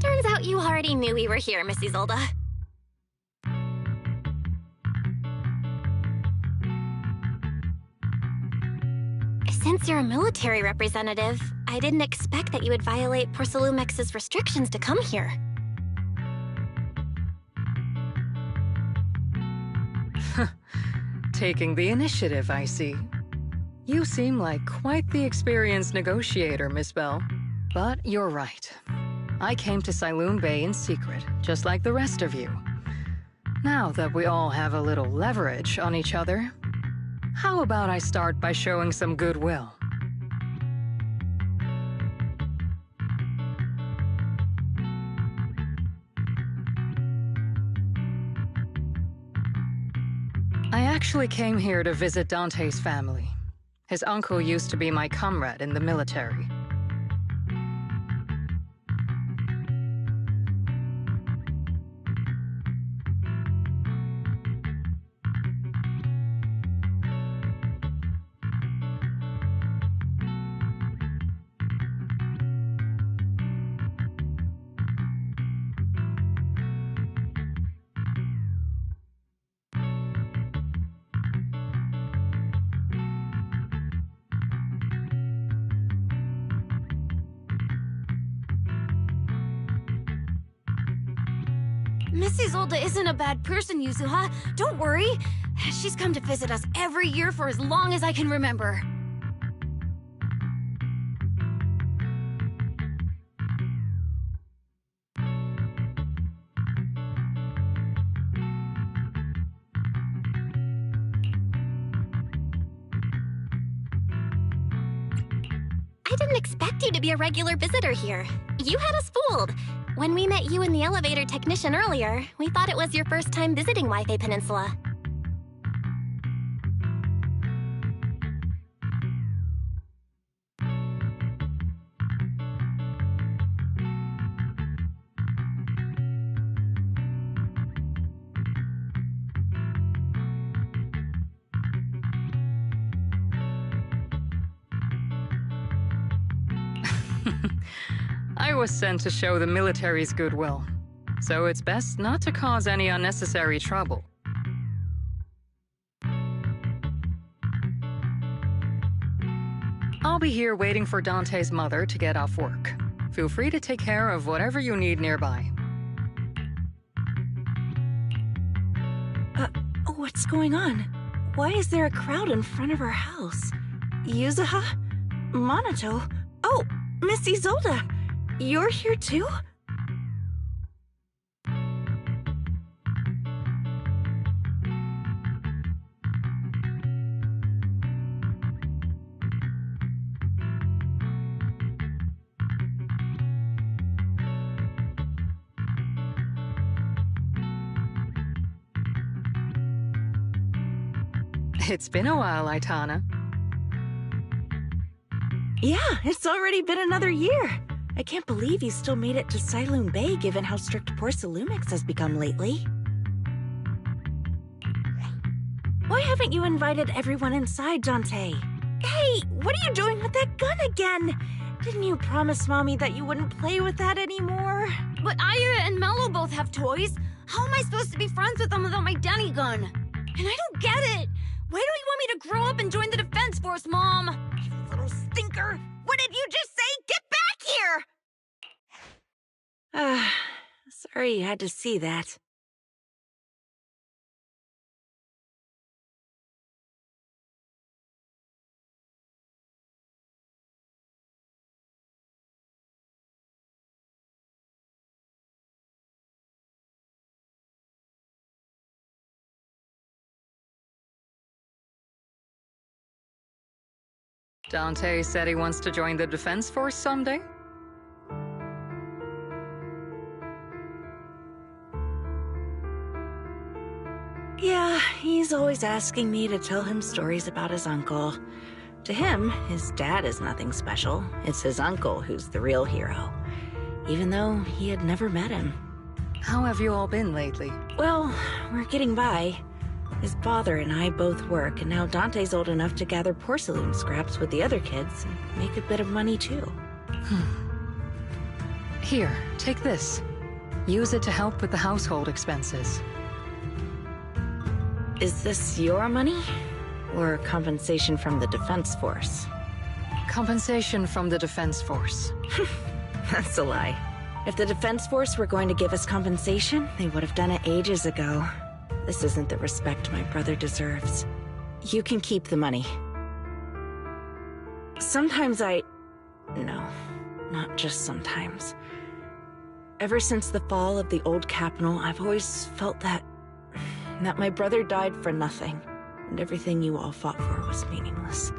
Turns out you already knew we were here, Miss Isolde. Since you're a military representative, I didn't expect that you would violate Porcelumex's restrictions to come here. Taking the initiative, I see. You seem like quite the experienced negotiator, Miss Bell. But you're right. I came to Siloon Bay in secret, just like the rest of you. Now that we all have a little leverage on each other, how about I start by showing some goodwill? I actually came here to visit Dante's family. His uncle used to be my comrade in the military. Miss Isolde isn't a bad person, Yuzuha. Don't worry. She's come to visit us every year for as long as I can remember. I didn't expect you to be a regular visitor here. You had us fooled. When we met you and the elevator technician earlier, we thought it was your first time visiting Wi-Fi Peninsula. I was sent to show the military's goodwill, so it's best not to cause any unnecessary trouble. I'll be here waiting for Dante's mother to get off work. Feel free to take care of whatever you need nearby. What's going on? Why is there a crowd in front of our house? Yuzuha? Monato? Oh, Miss Isolde! You're here too? It's been a while, Aitana. Yeah, it's already been another year. I can't believe you still made it to Siloon Bay given how strict Porcelumix has become lately. Why haven't you invited everyone inside, Dante? Hey, what are you doing with that gun again? Didn't you promise Mommy that you wouldn't play with that anymore? But Aya and Mello both have toys. How am I supposed to be friends with them without my Denny gun? And I don't get it. Why do you want me to grow up and join the Defense Force, Mom? You little stinker! What did you just say? Get back here! Sorry you had to see that. Dante said he wants to join the Defense Force someday? Yeah, he's always asking me to tell him stories about his uncle. To him, his dad is nothing special. It's his uncle who's the real hero, even though he had never met him. How have you all been lately? Well, we're getting by. His father and I both work, and now Dante's old enough to gather porcelain scraps with the other kids and make a bit of money too. Here, take this. Use it to help with the household expenses. Is this your money? Or compensation from the Defense Force? Compensation from the Defense Force. That's a lie. If the Defense Force were going to give us compensation, they would have done it ages ago. This isn't the respect my brother deserves. You can keep the money. Sometimes No, not just sometimes. Ever since the fall of the old capital, I've always felt that my brother died for nothing, and everything you all fought for was meaningless.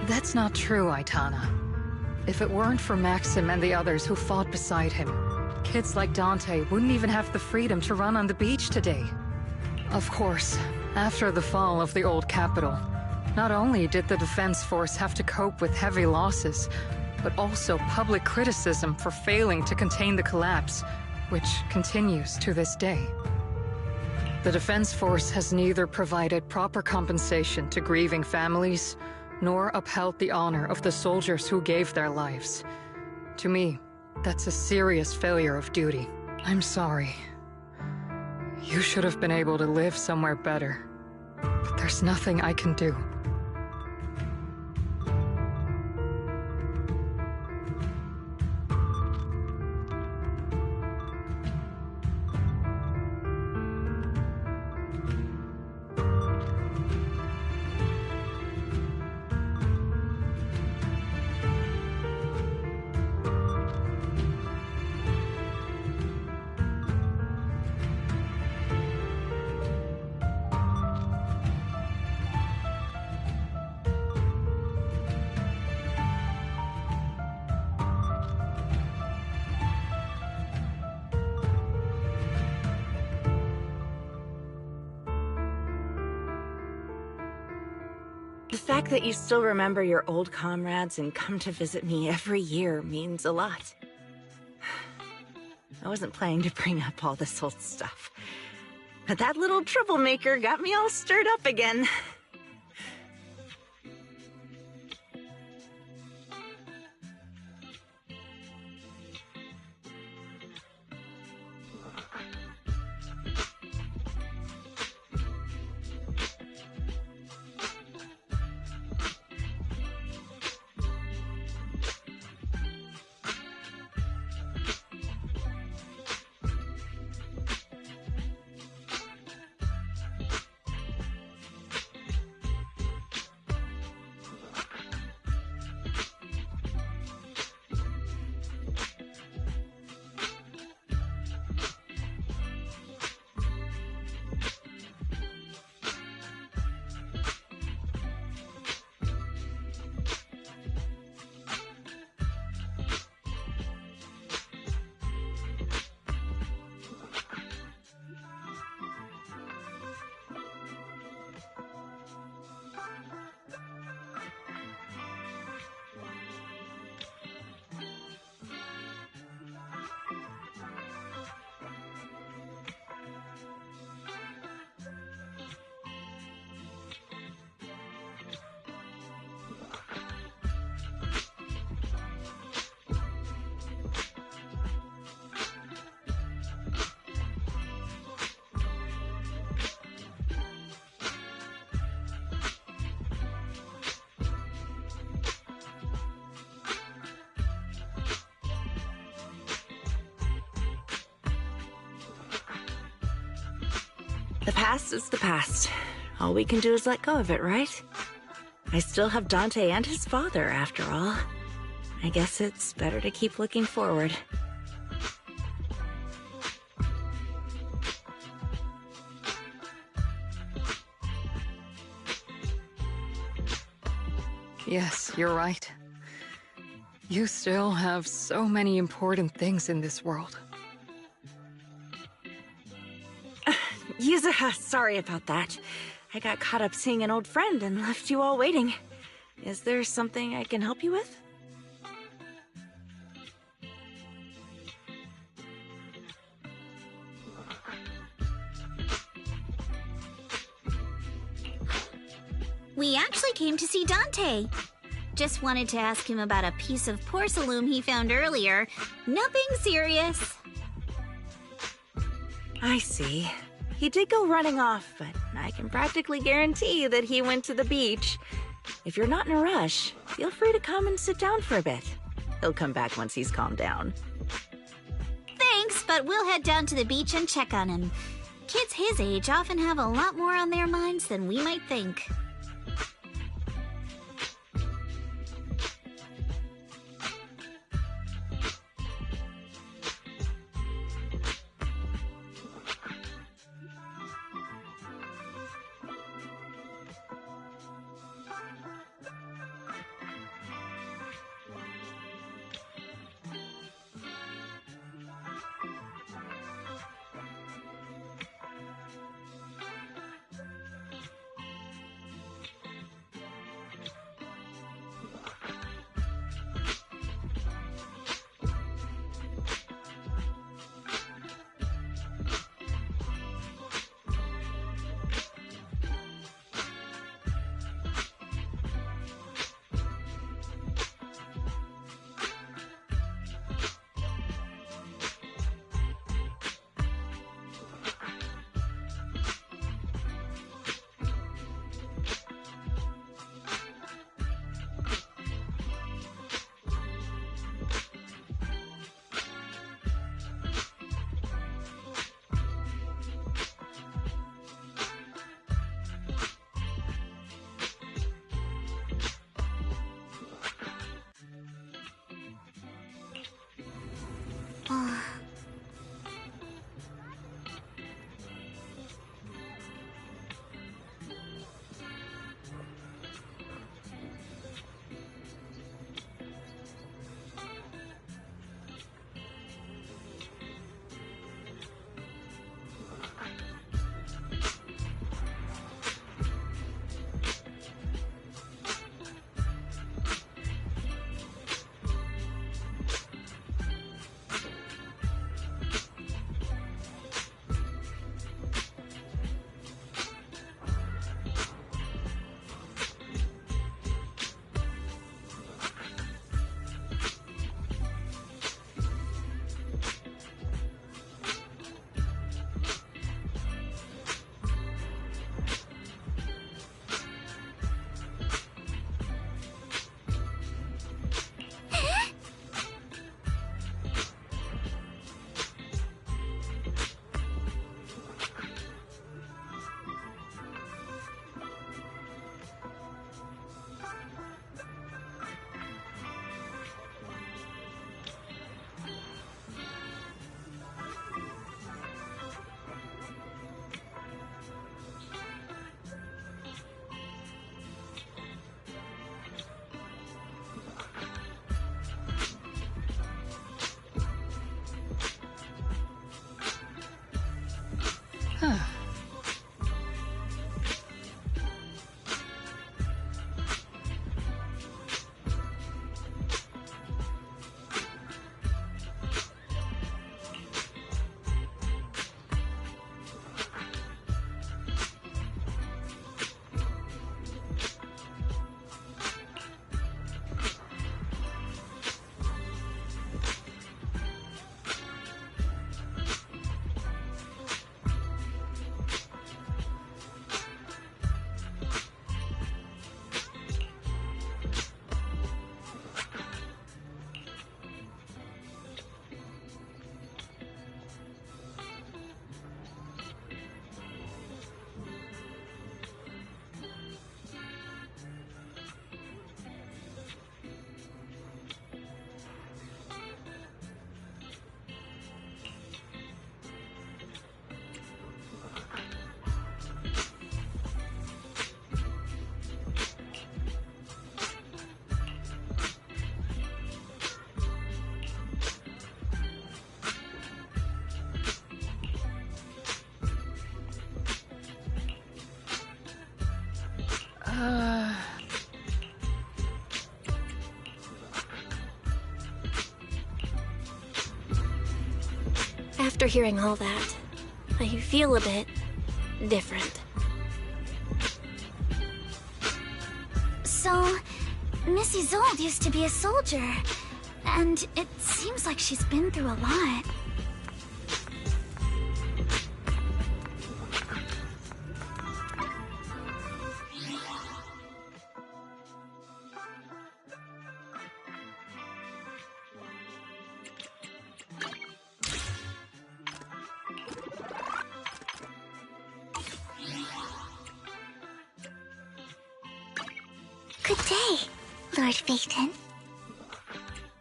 That's not true, Aitana. If it weren't for Maxim and the others who fought beside him, kids like Dante wouldn't even have the freedom to run on the beach today. Of course, after the fall of the old capital, not only did the Defense Force have to cope with heavy losses, but also public criticism for failing to contain the collapse, which continues to this day. The Defense Force has neither provided proper compensation to grieving families, nor upheld the honor of the soldiers who gave their lives. To me, that's a serious failure of duty. I'm sorry. You should have been able to live somewhere better, but there's nothing I can do. The fact that you still remember your old comrades and come to visit me every year means a lot. I wasn't planning to bring up all this old stuff, but that little troublemaker got me all stirred up again. The past is the past. All we can do is let go of it, right? I still have Dante and his father, after all. I guess it's better to keep looking forward. Yes, you're right. You still have so many important things in this world. Yuzuha, sorry about that. I got caught up seeing an old friend and left you all waiting. Is there something I can help you with? We actually came to see Dante. Just wanted to ask him about a piece of porcelain he found earlier. Nothing serious. I see. He did go running off, but I can practically guarantee that he went to the beach. If you're not in a rush, feel free to come and sit down for a bit. He'll come back once he's calmed down. Thanks, but we'll head down to the beach and check on him. Kids his age often have a lot more on their minds than we might think. After hearing all that, I feel a bit different. So, Missy Zold used to be a soldier, and it seems like she's been through a lot. Good day, Lord Phaeton.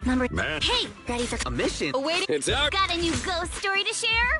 Number... Man. Hey! Ready for... A mission? Waiting... It's out. Got a new ghost story to share?